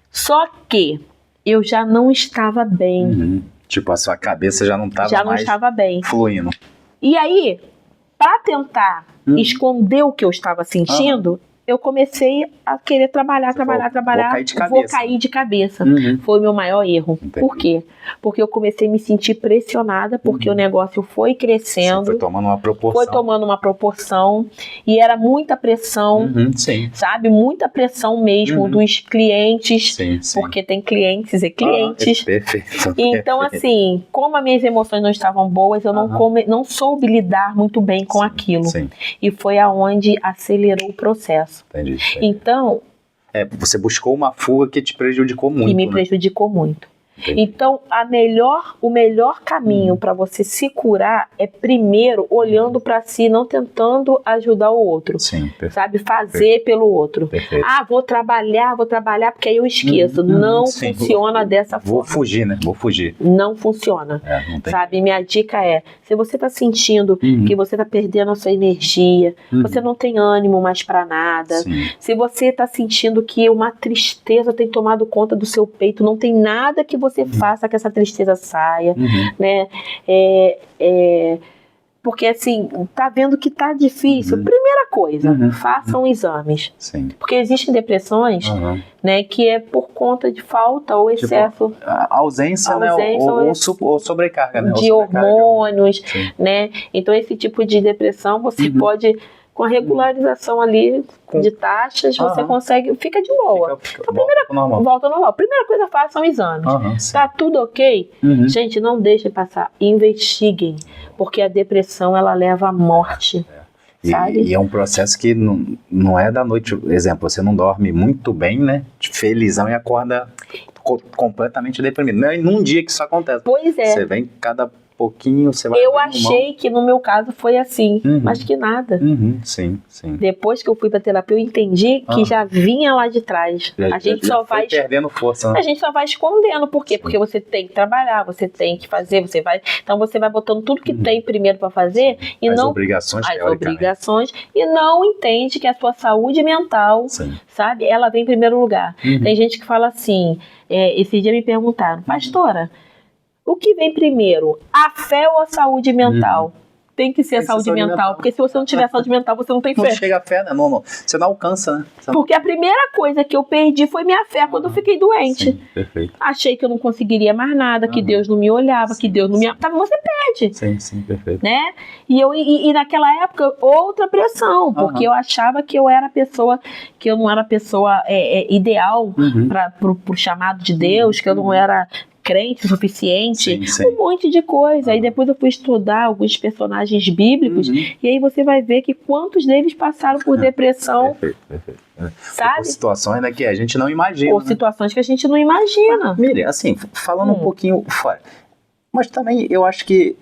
Só que eu já não estava bem. Tipo, a sua cabeça já não estava bem. Fluindo. E aí, para tentar esconder o que eu estava sentindo, eu comecei a querer trabalhar. Vou cair de cabeça. Foi o meu maior erro. Entendi. Por quê? Porque eu comecei a me sentir pressionada, porque o negócio foi crescendo. Foi tomando uma proporção. E era muita pressão, sim. Sabe? Muita pressão mesmo dos clientes. Sim. Porque tem clientes e clientes. Perfeito. Então, assim, como as minhas emoções não estavam boas, eu não soube lidar muito bem com aquilo. Sim. E foi aonde acelerou o processo. Entendi. Então... você buscou uma fuga que te prejudicou muito. E me prejudicou muito. Entendi. Então, o melhor caminho para você se curar é primeiro olhando para si, não tentando ajudar o outro. Sim, perfeito. Sabe? Fazer pelo outro. Perfeito. Vou trabalhar, porque aí eu esqueço. Não funciona dessa forma. Vou fugir, né? Não funciona. Não tem. Sabe? Minha dica é, se você está sentindo que você está perdendo a sua energia, você não tem ânimo mais para nada, se você está sentindo que uma tristeza tem tomado conta do seu peito, não tem nada que você faça que essa tristeza saia, né? Porque assim, tá vendo que tá difícil. Primeira coisa, façam exames. Sim. Porque existem depressões, né, que é por conta de falta ou excesso. Ausência, né? Ou sobrecarga, né? De hormônios, né? Então esse tipo de depressão você pode... Com a regularização ali de taxas, você consegue, fica de boa. Então, volta ao normal. Primeira coisa, façam exames. Tá tudo ok? Gente, não deixem passar. Investiguem, porque a depressão, ela leva à morte. Sabe? E é um processo que não é da noite. Exemplo, você não dorme muito bem, né? Felizão, e acorda completamente deprimido. Não é num dia que isso acontece. Pois é. Você vem cada pouquinho você vai... Eu achei que no meu caso foi assim, mas que nada. Sim, sim. Depois que eu fui pra terapia, eu entendi que já vinha lá de trás. A gente só vai perdendo força, né? A gente só vai escondendo. Por quê? Porque você tem que trabalhar, você tem que fazer, então você vai botando tudo que tem primeiro pra fazer e as não obrigações, e não entende que a sua saúde mental, sabe, ela vem em primeiro lugar. Tem gente que fala assim, esse dia me perguntaram, pastora, o que vem primeiro, a fé ou a saúde mental? Tem que ser a saúde mental, porque se você não tiver saúde mental, você não tem fé. Não chega a fé, né? Não, você não alcança, né? Porque a primeira coisa que eu perdi foi minha fé quando eu fiquei doente. Sim, perfeito. Achei que eu não conseguiria mais nada, que Deus não me olhava, que Deus não me amava. Você perde. Sim, perfeito. Né? E naquela época, outra pressão, porque eu achava que eu era pessoa, que eu não era pessoa ideal pro chamado de Deus, que eu não era crente o suficiente, um monte de coisa. Aí depois eu fui estudar alguns personagens bíblicos e aí você vai ver que quantos deles passaram por depressão. Perfeito. Sabe? Por situações, né, que a gente não imagina. Por situações que a gente não imagina. Miriam, assim, falando um pouquinho fora, mas também eu acho que,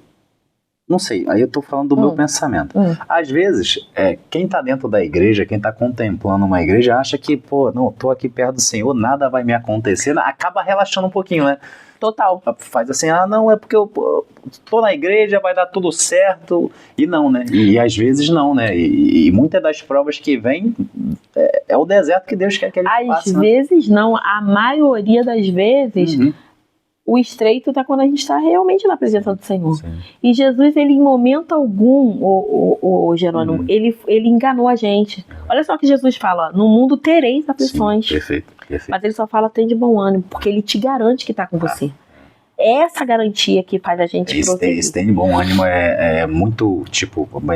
não sei, aí eu tô falando do meu pensamento. Às vezes, quem tá dentro da igreja, quem tá contemplando uma igreja, acha que, não, tô aqui perto do Senhor, nada vai me acontecer, acaba relaxando um pouquinho, né? Total. Faz assim, não, é porque eu tô na igreja, vai dar tudo certo, e não, né? E às vezes não, né? E muitas das provas que vêm é o deserto que Deus quer que ele passe. Às vezes não, a maioria das vezes... O estreito está quando a gente está realmente na presença do Senhor. E Jesus, ele em momento algum, o Jerônimo, ele enganou a gente. Olha só o que Jesus fala, no mundo tereis aflições. Perfeito. Mas ele só fala, tem de bom ânimo, porque ele te garante que está com você. Essa garantia que faz a gente prosseguir. Esse tem de bom ânimo é muito,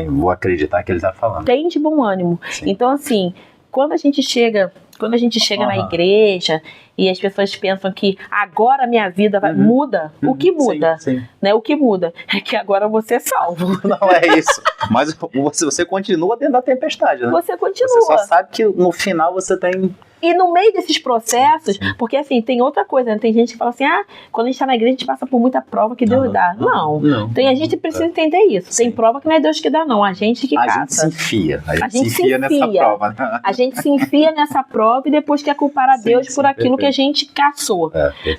vou acreditar que ele está falando. Tem de bom ânimo. Então, assim, quando a gente chega na igreja e as pessoas pensam que agora a minha vida muda, o que muda? Né? O que muda é que agora você é salvo. Não é isso. Mas você continua dentro da tempestade, né? Você continua. Você só sabe que no final você tem... E no meio desses processos, porque assim, tem outra coisa, né? Tem gente que fala assim, quando a gente tá na igreja, a gente passa por muita prova que Deus dá. Não. A gente precisa entender isso. Tem prova que não é Deus que dá, não. A gente que caça. A gente se enfia. A gente se enfia nessa prova. Né? A gente se enfia nessa prova e depois quer culpar a Deus por aquilo que a gente caçou.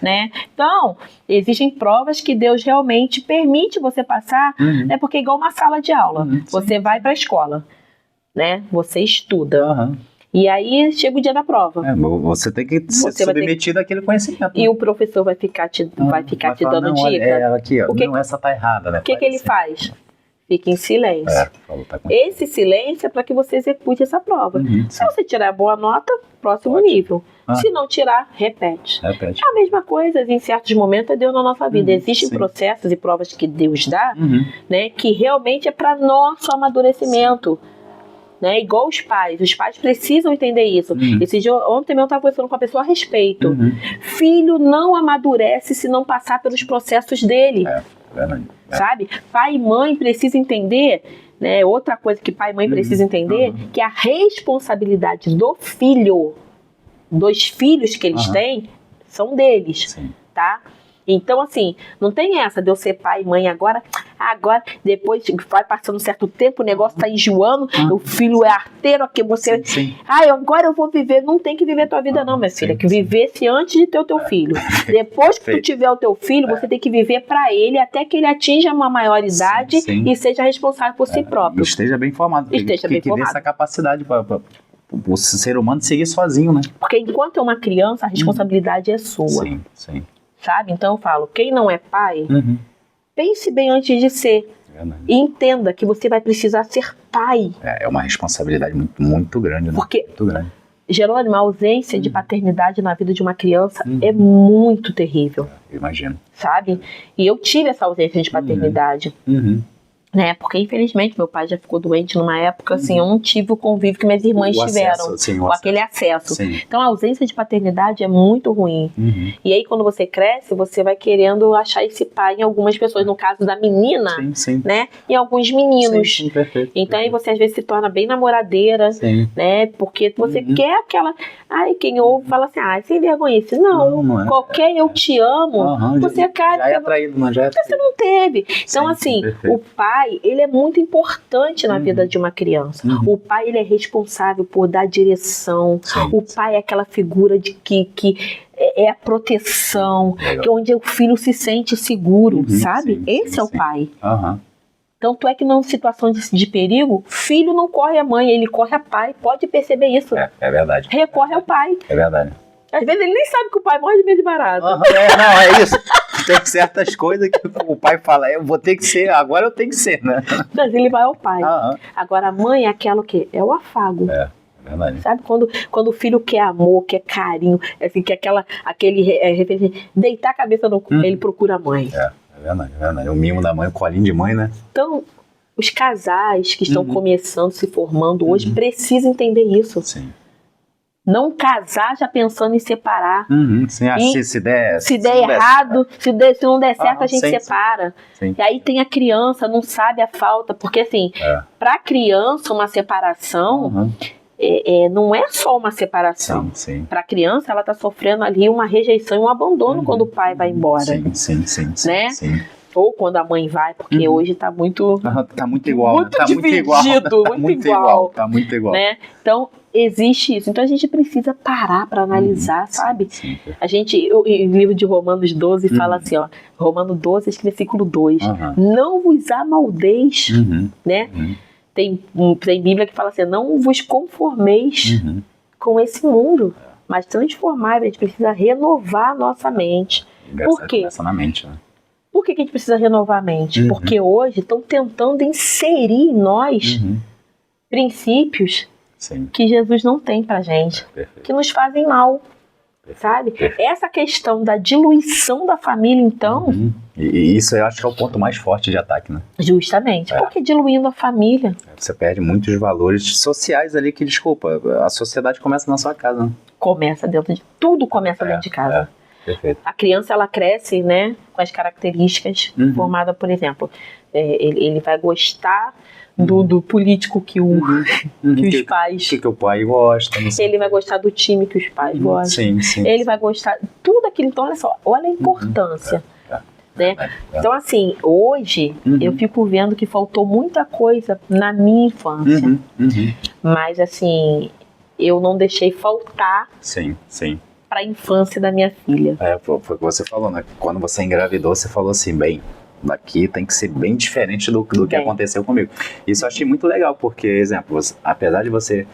Né? Então, existem provas que Deus realmente permite você passar, né? Porque é igual uma sala de aula. Você vai pra escola, né? Você estuda. E aí chega o dia da prova. Você tem que ser submetido àquele conhecimento. E o professor vai ficar te dando dica. Aqui, essa tá errada, né? O que ele faz? Fica em silêncio. Esse silêncio é para que você execute essa prova. Se você tirar boa nota, próximo nível. Se não tirar, repete. É a mesma coisa, em certos momentos, é Deus na nossa vida. Existem processos e provas que Deus dá, né, que realmente é para nosso amadurecimento. Né? Igual os pais precisam entender isso. Ontem eu estava conversando com uma pessoa a respeito. Filho não amadurece se não passar pelos processos dele. Sabe? Pai e mãe precisam entender, né? Outra coisa que pai e mãe precisam entender, que a responsabilidade do filho, dos filhos que eles têm, são deles. Tá? Então, assim, não tem essa de eu ser pai e mãe agora, depois vai passando um certo tempo, o negócio tá enjoando, o filho é arteiro, aqui você... agora eu vou viver. Não tem que viver a tua vida não, minha filha, que vivesse antes de ter o teu filho. Depois que tu tiver o teu filho, você tem que viver pra ele, até que ele atinja uma maioridade e seja responsável por si próprio. E esteja bem formado. Que dê essa capacidade para o ser humano seguir sozinho, né? Porque enquanto é uma criança, a responsabilidade é sua. Sim. Sabe? Então eu falo, quem não é pai, pense bem antes de ser. E entenda que você vai precisar ser pai. É uma responsabilidade muito, muito grande, né? Porque, muito grande. Jerônimo, a ausência de paternidade na vida de uma criança é muito terrível. Eu imagino. Sabe? E eu tive essa ausência de paternidade. né? Porque infelizmente meu pai já ficou doente numa época, assim, eu não tive o convívio que minhas irmãs tiveram, com aquele acesso. Sim. Então a ausência de paternidade é muito ruim. E aí quando você cresce, você vai querendo achar esse pai em algumas pessoas, no caso da menina, né? E alguns meninos. Sim, perfeito. Então aí você às vezes se torna bem namoradeira, né? Porque você quer aquela... Ai, quem ouve fala assim, sem vergonha. Não é. Qualquer eu te amo, você já é atraído, mas já é atraído. Você não teve. Então assim, o pai, ele é muito importante na vida de uma criança. O pai, ele é responsável por dar direção. O pai é aquela figura de que é a proteção, que é onde o filho se sente seguro, sabe? Esse é o pai. Tanto é que numa situação de perigo, filho não corre a mãe, ele corre a pai. Pode perceber isso. É verdade. Recorre ao pai. É verdade. Às vezes ele nem sabe que o pai morre de medo de barato. Não, é isso. Tem certas coisas que o pai fala, eu vou ter que ser, agora eu tenho que ser, né? Mas ele vai ao pai. Agora a mãe é aquela que é o afago. É verdade. Sabe, quando o filho quer amor, quer carinho, assim, quer aquele deitar a cabeça no cu, ele procura a mãe. É verdade. O mimo da mãe, o colinho de mãe, né? Então, os casais que estão começando, se formando hoje, precisam entender isso. Sim. Não casar já pensando em separar. Se der errado, se não der certo, a gente separa. Sim. E aí tem a criança, não sabe a falta, porque assim, para a criança uma separação não é só uma separação. Para a criança, ela está sofrendo ali uma rejeição e um abandono quando o pai vai embora. Sim. Ou quando a mãe vai, porque hoje está muito... Tá muito igual. Muito tá dividido, muito igual. Tá muito igual. Né? Então, existe isso. Então, a gente precisa parar para analisar, sabe? O livro de Romanos 12 fala assim, ó. Romanos 12, versículo 2. Não vos amaldeis, né? Tem Bíblia que fala assim, não vos conformeis com esse mundo, mas transformar. A gente precisa renovar a nossa mente. Por quê? Na mente, né? Por que a gente precisa renovar a mente? Porque hoje estão tentando inserir em nós princípios que Jesus não tem pra gente, que nos fazem mal, sabe? Essa questão da diluição da família, então... E isso eu acho que é o ponto mais forte de ataque, né? Justamente, porque diluindo a família... Você perde muitos valores sociais ali que, desculpa, a sociedade começa na sua casa, né? Começa dentro de... Tudo começa dentro de casa. Perfeito. A criança, ela cresce, né, com as características formadas, por exemplo, ele vai gostar do político que os pais... Que o pai gosta. Ele vai gostar do time que os pais gostam. Sim. Ele vai gostar... Tudo aquilo. Então, olha só, olha a importância. Né? Então, assim, hoje eu fico vendo que faltou muita coisa na minha infância. Mas, assim, eu não deixei faltar... Sim. Para a infância da minha filha. Foi o que você falou, né? Quando você engravidou, você falou assim, daqui tem que ser bem diferente do que aconteceu comigo. Isso eu achei muito legal, porque, exemplo, apesar de você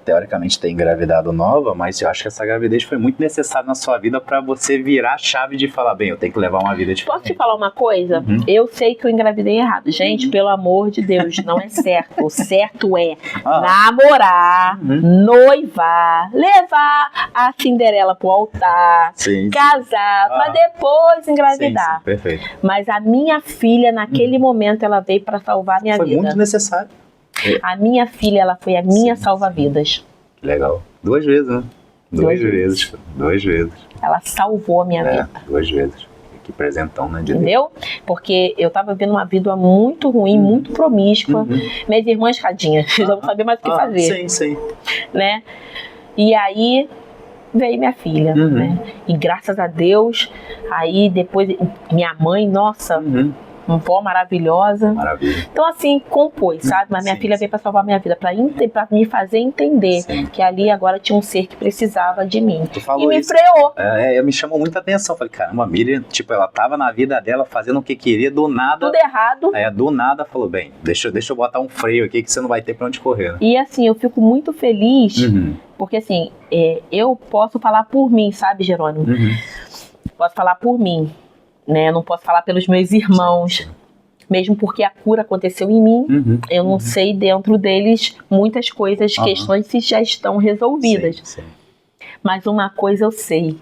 teoricamente ter engravidado nova, mas eu acho que essa gravidez foi muito necessária na sua vida para você virar a chave de falar, eu tenho que levar uma vida diferente. Posso te falar uma coisa? Eu sei que eu engravidei errado. Gente, pelo amor de Deus, não é certo. O certo é namorar, noivar, levar a Cinderela pro altar, casar, para depois engravidar. Sim, perfeito. Mas a minha filha, naquele momento, ela veio para salvar a minha vida. Foi muito necessário. A minha filha, ela foi a minha salva-vidas. Legal. 2 vezes, né? 2 vezes. Ela salvou a minha vida. 2 vezes. Que presentão, né? Entendeu? Porque eu tava vivendo uma vida muito ruim, muito promíscua. Minhas irmãs, tadinhas, já não sabiam mais o que fazer. Sim. Né? E aí veio minha filha, né? E graças a Deus, aí depois minha mãe, nossa... uma vó maravilhosa. Maravilha. Então, assim, compôs, sabe? Mas minha filha veio pra salvar minha vida, pra me fazer entender que ali agora tinha um ser que precisava de mim. E me freou. Me chamou muita atenção. Falei, caramba, a Miriam, ela tava na vida dela fazendo o que queria, do nada. Tudo errado. Do nada falou, deixa eu botar um freio aqui que você não vai ter pra onde correr. Né? E assim, eu fico muito feliz, porque assim, eu posso falar por mim, sabe, Jerônimo? Posso falar por mim. Né? Não posso falar pelos meus irmãos, mesmo porque a cura aconteceu em mim. Eu não sei dentro deles muitas coisas, questões que já estão resolvidas. Mas uma coisa eu sei,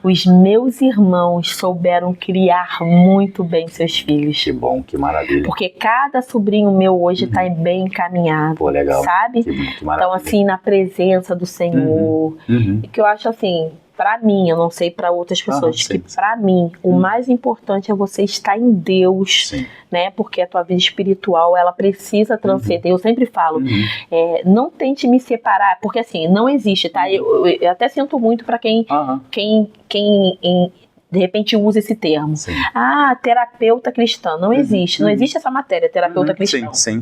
os meus irmãos souberam criar muito bem seus filhos. Que bom, que maravilha. Porque cada sobrinho meu hoje está bem encaminhado. Pô, legal. Sabe? Que maravilha. Então, assim, na presença do Senhor. E que eu acho assim, pra mim, eu não sei pra outras pessoas, que pra mim, o mais importante é você estar em Deus, né? Porque a tua vida espiritual, ela precisa transcender. Eu sempre falo, não tente me separar, porque assim, não existe, tá? Eu até sinto muito pra quem de repente usa esse termo. Terapeuta cristã. Não existe. Não existe essa matéria, terapeuta cristão. Sim.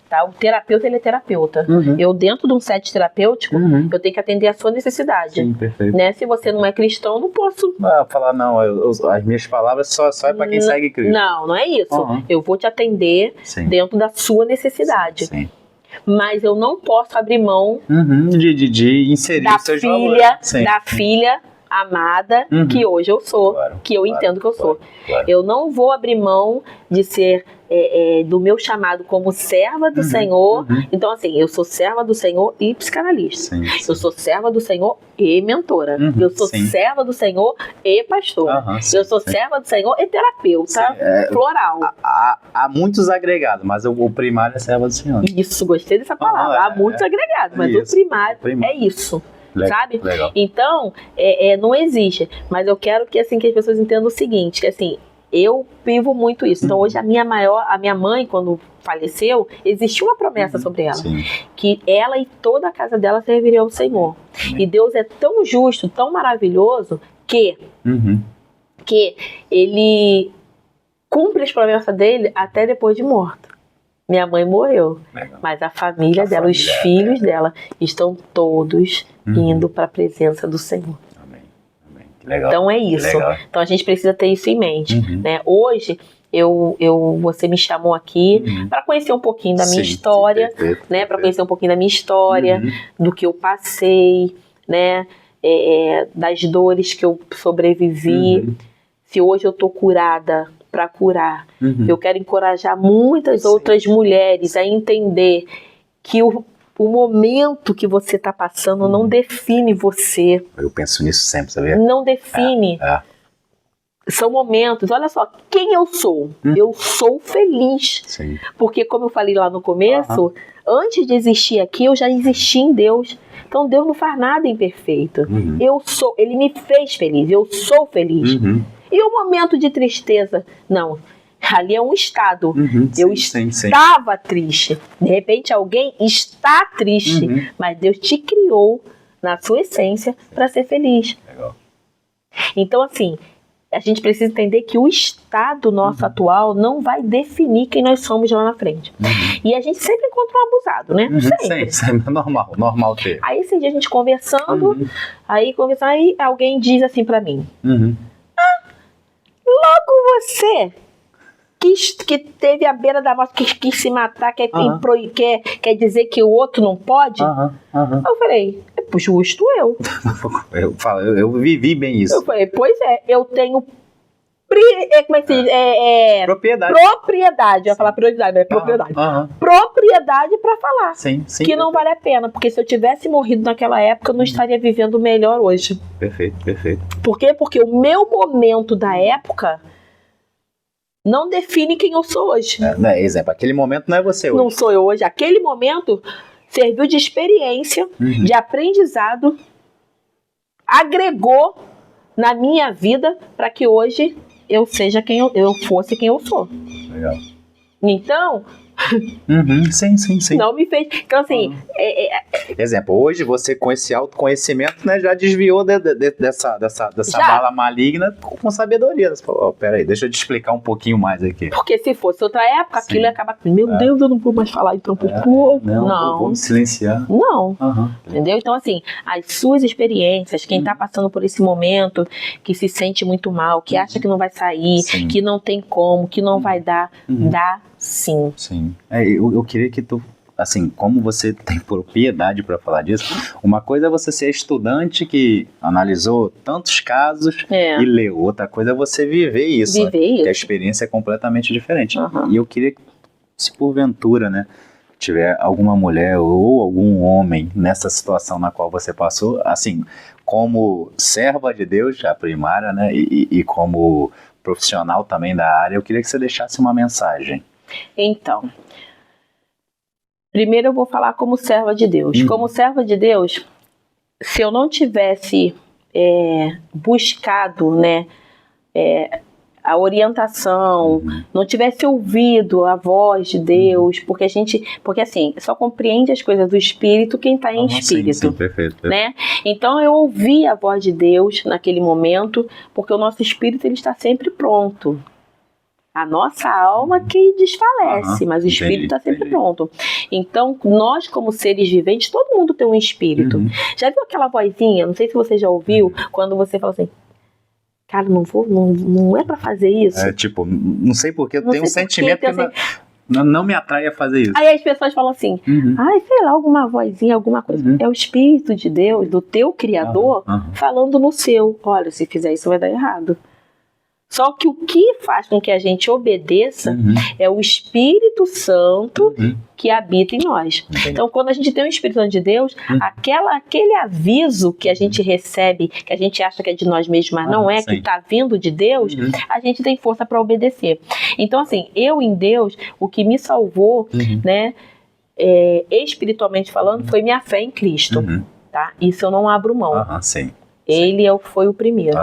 Tá? O terapeuta, ele é terapeuta. Eu, dentro de um set terapêutico, eu tenho que atender a sua necessidade. Sim, perfeito. Né? Se você não é cristão, eu não posso... falar, não, as minhas palavras só é pra quem segue Cristo. Não é isso. Eu vou te atender dentro da sua necessidade. Sim. Mas eu não posso abrir mão de inserir da os seus filha, valores. da filha amada que hoje eu sou, que eu entendo que eu sou. Eu não vou abrir mão de ser do meu chamado como serva do Senhor. Então, assim, eu sou serva do Senhor e psicanalista. Eu sou serva do Senhor e mentora. Eu sou serva do Senhor e pastora. Eu sou serva do Senhor e terapeuta floral. Há muitos agregados, mas o primário é serva do Senhor. Isso, gostei dessa palavra. Há muitos agregados, mas o primário é isso. Sabe? Legal. Então, não existe. Mas eu quero que, assim, que as pessoas entendam o seguinte, que assim, eu vivo muito isso. Então, hoje a minha mãe, quando faleceu, existiu uma promessa sobre ela. Que ela e toda a casa dela serviriam ao Senhor. E Deus é tão justo, tão maravilhoso, que ele cumpre as promessas dele até depois de morto. Minha mãe morreu, mas a família dela, os filhos dela, estão todos indo para a presença do Senhor. Amém. Legal. Então é isso. Então a gente precisa ter isso em mente. Né? Hoje, você me chamou aqui para conhecer um pouquinho da minha história, né? Para conhecer um pouquinho da minha história, do que eu passei, né? Das dores que eu sobrevivi. Se hoje eu estou curada, para curar. Eu quero encorajar muitas outras mulheres a entender que o momento que você está passando não define você. Eu penso nisso sempre, sabia? Não define. São momentos, olha só, quem eu sou? Eu sou feliz. Porque, como eu falei lá no começo, antes de existir aqui, eu já existi em Deus. Então, Deus não faz nada imperfeito. Ele me fez feliz, eu sou feliz. E o momento de tristeza? Não, ali é um estado. Eu estava triste. De repente alguém está triste, mas Deus te criou na sua essência para ser feliz. Então, assim, a gente precisa entender que o estado nosso atual não vai definir quem nós somos lá na frente. E a gente sempre encontra um abusado, né? Sempre. Normal ter. Aí esse dia a gente conversando, aí alguém diz assim para mim, logo você que teve a beira da morte, que quis se matar, quer dizer que o outro não pode? Eu falei, justo eu. Eu vivi bem isso. Eu falei, pois eu tenho como é que se diz? Propriedade. Eu ia falar prioridade, mas é propriedade. Propriedade para falar. Que não vale a pena, porque se eu tivesse morrido naquela época, eu não estaria vivendo melhor hoje. Perfeito. Por quê? Porque o meu momento da época não define quem eu sou hoje. Exemplo, aquele momento não é você hoje. Não sou eu hoje. Aquele momento serviu de experiência, de aprendizado, agregou na minha vida para que hoje eu seja quem eu fosse quem eu sou. Legal. Então, sim. não me fez. Então, assim. Exemplo, hoje você com esse autoconhecimento, né, já desviou dessa bala maligna com sabedoria. Você falou, peraí, deixa eu te explicar um pouquinho mais aqui. Porque se fosse outra época, aquilo ia acabar. Meu Deus, eu não vou mais falar então por pouco. Não. Vou me silenciar. Não. Entendeu? Então, assim, as suas experiências, quem tá passando por esse momento, que se sente muito mal, que acha que não vai sair, que não tem como, que não vai dar, dá sim. Eu queria que tu, assim, como você tem propriedade para falar disso, uma coisa é você ser estudante que analisou tantos casos e leu, outra coisa é você viver isso. Que a experiência é completamente diferente. E eu queria que, se porventura, né, tiver alguma mulher ou algum homem nessa situação na qual você passou, assim, como serva de Deus, a primária, né, e como profissional também da área, eu queria que você deixasse uma mensagem. Então, primeiro eu vou falar como serva de Deus. Como serva de Deus, se eu não tivesse buscado, né, a orientação, não tivesse ouvido a voz de Deus, porque assim, só compreende as coisas do Espírito quem está em Espírito. Sim, perfeito. Né? Então eu ouvi a voz de Deus naquele momento, porque o nosso Espírito ele está sempre pronto. A nossa alma que desfalece, mas o Espírito está sempre pronto. Então, nós como seres viventes, todo mundo tem um Espírito. Já viu aquela vozinha, não sei se você já ouviu, quando você fala assim, cara, não é pra fazer isso. Tipo, não sei porquê, eu tenho um sentimento que não me atrai a fazer isso. Aí as pessoas falam assim, sei lá, alguma vozinha, alguma coisa. É o Espírito de Deus, do teu Criador, falando no seu. Olha, se fizer isso vai dar errado. Só que o que faz com que a gente obedeça é o Espírito Santo que habita em nós. Então, quando a gente tem o Espírito Santo de Deus, aquele aviso que a gente recebe, que a gente acha que é de nós mesmos, mas não é, que está vindo de Deus, a gente tem força para obedecer. Então, assim, eu em Deus, o que me salvou, né, espiritualmente falando, foi minha fé em Cristo. Tá? Isso eu não abro mão. Ele foi o primeiro.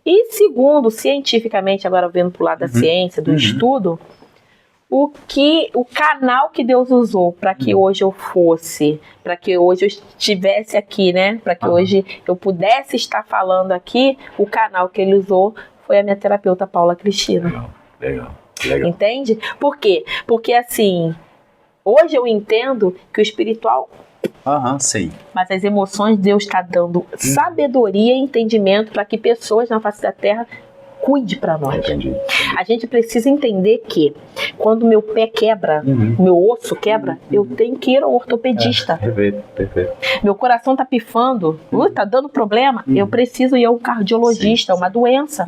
E segundo, cientificamente, agora vendo para o lado da ciência, do estudo, o canal que Deus usou para que hoje eu fosse, para que hoje eu estivesse aqui, né? Para que hoje eu pudesse estar falando aqui, o canal que ele usou foi a minha terapeuta Paula Cristina. Legal. Entende? Por quê? Porque assim, hoje eu entendo que o espiritual... sim. Mas as emoções, Deus está dando sabedoria e entendimento para que pessoas na face da terra cuide para nós. Entendi. A gente precisa entender que quando meu pé quebra, meu osso quebra, eu tenho que ir ao ortopedista. Perfeito. Meu coração tá pifando, tá dando problema, eu preciso ir ao cardiologista, uma doença,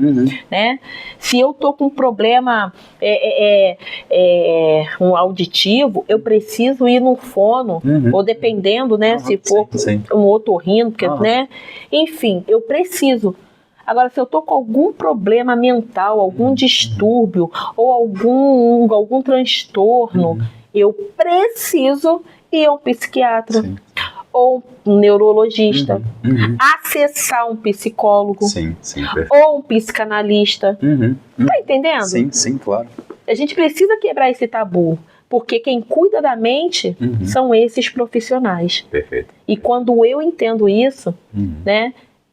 né? Se eu tô com um problema um auditivo, eu preciso ir no fono, ou dependendo, né, se for um otorrino, porque, né? Enfim, eu preciso. Agora, se eu estou com algum problema mental, algum distúrbio ou algum transtorno, eu preciso ir a um psiquiatra ou um neurologista, acessar um psicólogo ou um psicanalista. Tá entendendo? Sim, claro. A gente precisa quebrar esse tabu, porque quem cuida da mente são esses profissionais. Perfeito. E quando eu entendo isso, né,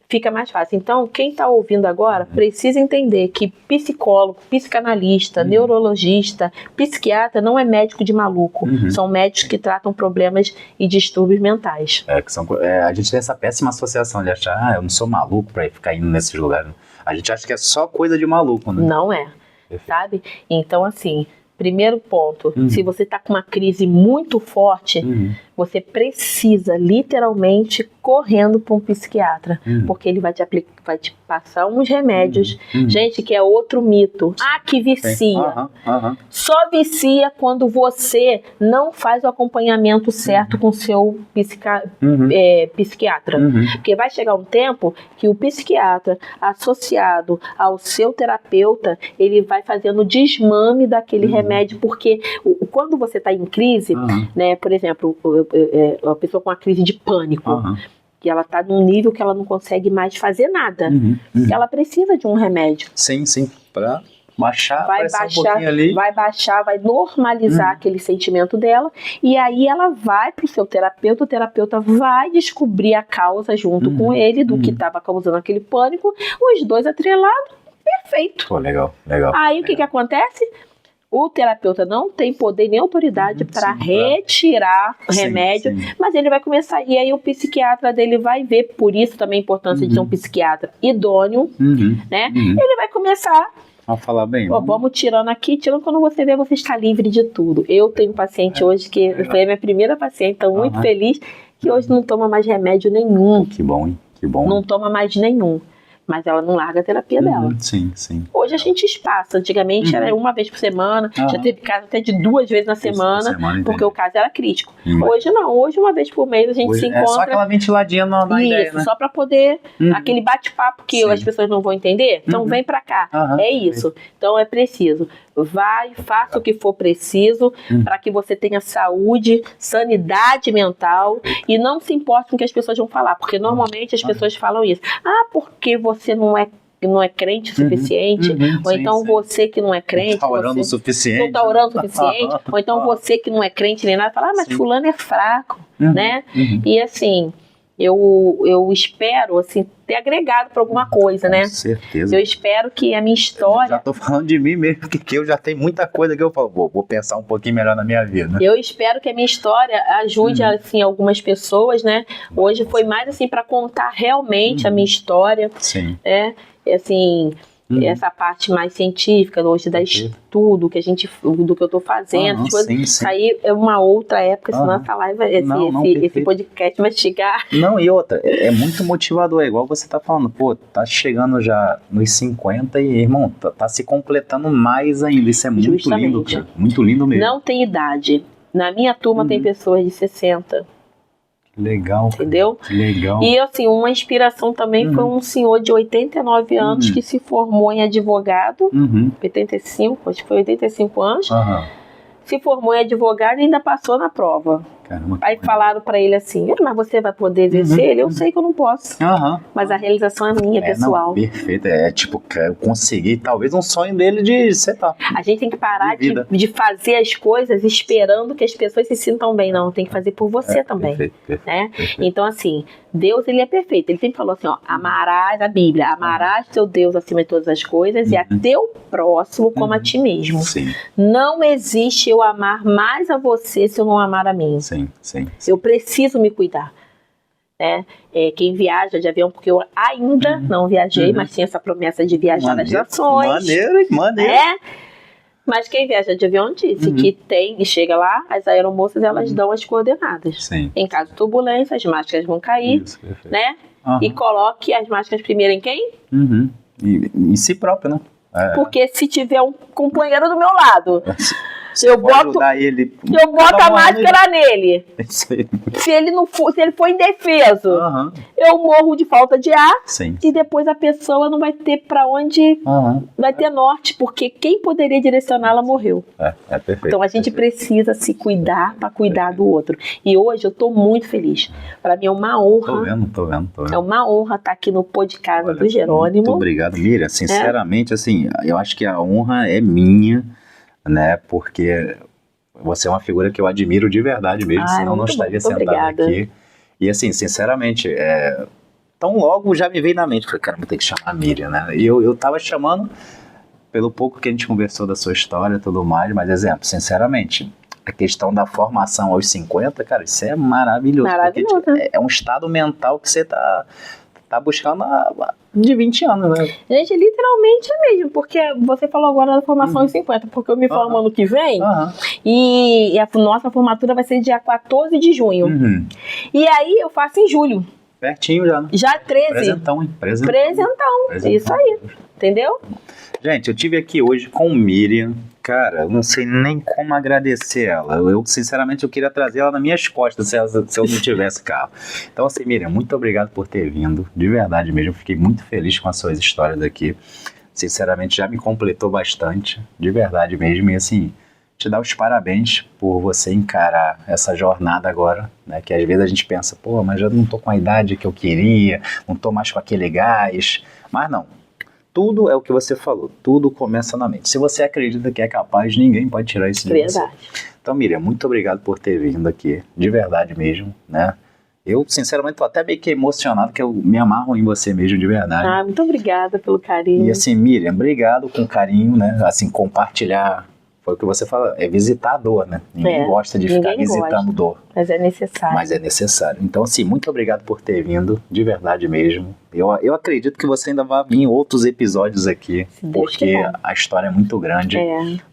fica mais fácil. Então, quem está ouvindo agora precisa entender que psicólogo, psicanalista, neurologista, psiquiatra não é médico de maluco. São médicos que tratam problemas e distúrbios mentais. A gente tem essa péssima associação de achar, eu não sou maluco para ficar indo nesses lugares. A gente acha que é só coisa de maluco, né? Não é. Sabe? Então, assim, primeiro ponto, se você está com uma crise muito forte, você precisa literalmente correndo para um psiquiatra, porque ele vai te passar uns remédios. Gente, que é outro mito. Que vicia. Só vicia quando você não faz o acompanhamento certo com o seu psiquiatra. Porque vai chegar um tempo que o psiquiatra, associado ao seu terapeuta, ele vai fazendo desmame daquele remédio, porque quando você está em crise, né, por exemplo, a pessoa com uma crise de pânico, que ela está num nível que ela não consegue mais fazer nada, ela precisa de um remédio. Sim, para baixar, um pouquinho ali. Vai baixar, vai normalizar aquele sentimento dela, e aí ela vai pro seu terapeuta, o terapeuta vai descobrir a causa junto com ele do que estava causando aquele pânico, os dois atrelados, perfeito. Pô, legal. Aí o que acontece? O terapeuta não tem poder nem autoridade para retirar o remédio, mas ele vai começar, e aí o psiquiatra dele vai ver, por isso também a importância de ser um psiquiatra idôneo, né? Ele vai começar a falar bem. Vamos tirando quando você vê, você está livre de tudo. Eu tenho um paciente hoje que foi a minha primeira paciente, estou muito feliz, que hoje não toma mais remédio nenhum. Que bom, hein? Que bom. Não toma mais nenhum. Mas ela não larga a terapia dela. Sim, sim. Hoje a gente espaça. Antigamente era uma vez por semana. Já teve caso até de 2 vezes na semana. Porque o caso era crítico. Hoje não. Hoje uma vez por mês a gente se encontra. É só aquela ventiladinha na ideia, né? Só pra poder... Aquele bate-papo que as pessoas não vão entender. Então vem pra cá. É isso. Então é preciso. Vai, faça o que for preciso para que você tenha saúde, sanidade mental e não se importe com o que as pessoas vão falar, porque normalmente as pessoas falam isso. Porque você não é crente o suficiente, ou então você que não é crente, não tá orando o suficiente, não tá orando o suficiente, ou então você que não é crente nem nada, fala, mas fulano é fraco, né? E assim... Eu espero, assim, ter agregado para alguma coisa, né? Com certeza. Eu espero que a minha história... Já tô falando de mim mesmo, porque eu já tenho muita coisa que eu falo, vou pensar um pouquinho melhor na minha vida. Eu espero que a minha história ajude, assim, algumas pessoas, né? Hoje foi mais, assim, para contar realmente a minha história. Sim. Assim... Essa parte mais científica, hoje da estudo, do que eu tô fazendo, isso aí é uma outra época, senão essa live, esse podcast vai chegar. Não, e outra, é muito motivador, é igual você tá falando, pô, tá chegando já nos 50 e, irmão, tá se completando mais ainda, isso é muito lindo, cara, muito lindo mesmo. Não tem idade, na minha turma tem pessoas de 60. Legal. Entendeu? Que legal. E assim, uma inspiração também foi um senhor de 89 anos que se formou em advogado, 85, acho que foi 85 anos, se formou em advogado e ainda passou na prova. Caramba, aí falaram pra ele assim, mas você vai poder exercer ele? Eu sei que eu não posso. Mas a realização é minha, pessoal. Não, perfeito. Tipo, eu consegui, talvez um sonho dele de setar. A gente tem que parar de fazer as coisas esperando que as pessoas se sintam bem. Não, tem que fazer por você também. Perfeito. Então, assim, Deus, ele é perfeito. Ele sempre falou assim, amarás a Bíblia, amarás teu Deus acima de todas as coisas e a teu próximo como a ti mesmo. Sim. Não existe eu amar mais a você se eu não amar a mim. Sim. Eu preciso me cuidar. Quem viaja de avião, porque eu ainda não viajei, mas tinha essa promessa de viajar nas nações. Maneiro. Mas quem viaja de avião disse que e chega lá, as aeromoças elas dão as coordenadas. Sim. Em caso de turbulência, as máscaras vão cair, né? E coloque as máscaras primeiro em quem? Em si próprio, né? Porque se tiver um companheiro do meu lado... Eu boto a máscara nele. Se ele for indefeso, eu morro de falta de ar. E depois a pessoa não vai ter pra onde vai ter norte, porque quem poderia direcioná-la morreu. Perfeito. Então a gente precisa se cuidar para cuidar do outro. E hoje eu tô muito feliz. Para mim é uma honra. Tô vendo. É uma honra estar aqui no podcast do Jerônimo. Muito obrigado, Miriam. Sinceramente, assim, eu acho que a honra é minha, né? Porque você é uma figura que eu admiro de verdade mesmo, senão não estaria sentado aqui. E assim, sinceramente, tão logo já me veio na mente, falei, cara, vou ter que chamar a Miriam, né? E eu tava chamando pelo pouco que a gente conversou da sua história e tudo mais, mas exemplo, sinceramente, a questão da formação aos 50, cara, isso é maravilhoso. Porque é um estado mental que você tá buscando de 20 anos, né? Gente, literalmente é mesmo, porque você falou agora da formação em 50, porque eu me formo ano que vem, e a nossa formatura vai ser dia 14 de junho. E aí eu faço em julho. Pertinho já, né? Já 13. Presentão, hein? Presentão. Isso aí. Entendeu? Gente, eu tive aqui hoje com Miriam. Cara, eu não sei nem como agradecer ela. Eu sinceramente, eu queria trazer ela nas minhas costas se eu não tivesse carro. Então, assim, Miriam, muito obrigado por ter vindo. De verdade mesmo, fiquei muito feliz com as suas histórias aqui. Sinceramente, já me completou bastante. De verdade mesmo. E, assim, te dar os parabéns por você encarar essa jornada agora, né? Que às vezes a gente pensa, pô, mas eu não tô com a idade que eu queria, não tô mais com aquele gás. Mas não. Tudo é o que você falou, tudo começa na mente. Se você acredita que é capaz, ninguém pode tirar isso de você. Então, Miriam, muito obrigado por ter vindo aqui, de verdade mesmo, né? Eu, sinceramente, tô até meio que emocionado, que eu me amarro em você mesmo, de verdade. Muito obrigada pelo carinho. E assim, Miriam, obrigado com carinho, né? Assim, compartilhar, foi o que você fala, é visitar a dor, né? Ninguém gosta de ficar visitando dor. Mas é necessário. Então, assim, muito obrigado por ter vindo, de verdade mesmo. Eu acredito que você ainda vai vir em outros episódios aqui, porque a história é muito grande,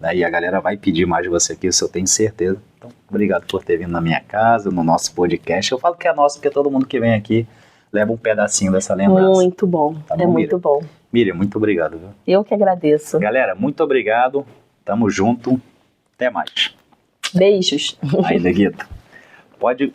né, e a galera vai pedir mais de você aqui, isso eu tenho certeza. Então, obrigado por ter vindo na minha casa, no nosso podcast. Eu falo que é nosso porque todo mundo que vem aqui leva um pedacinho dessa lembrança. Muito bom, Tá bom, é muito Miriam? bom. Miriam, muito obrigado, viu? Eu que agradeço. Galera, muito obrigado. Tamo junto. Até mais. Beijos. Aí, Neguito. Pode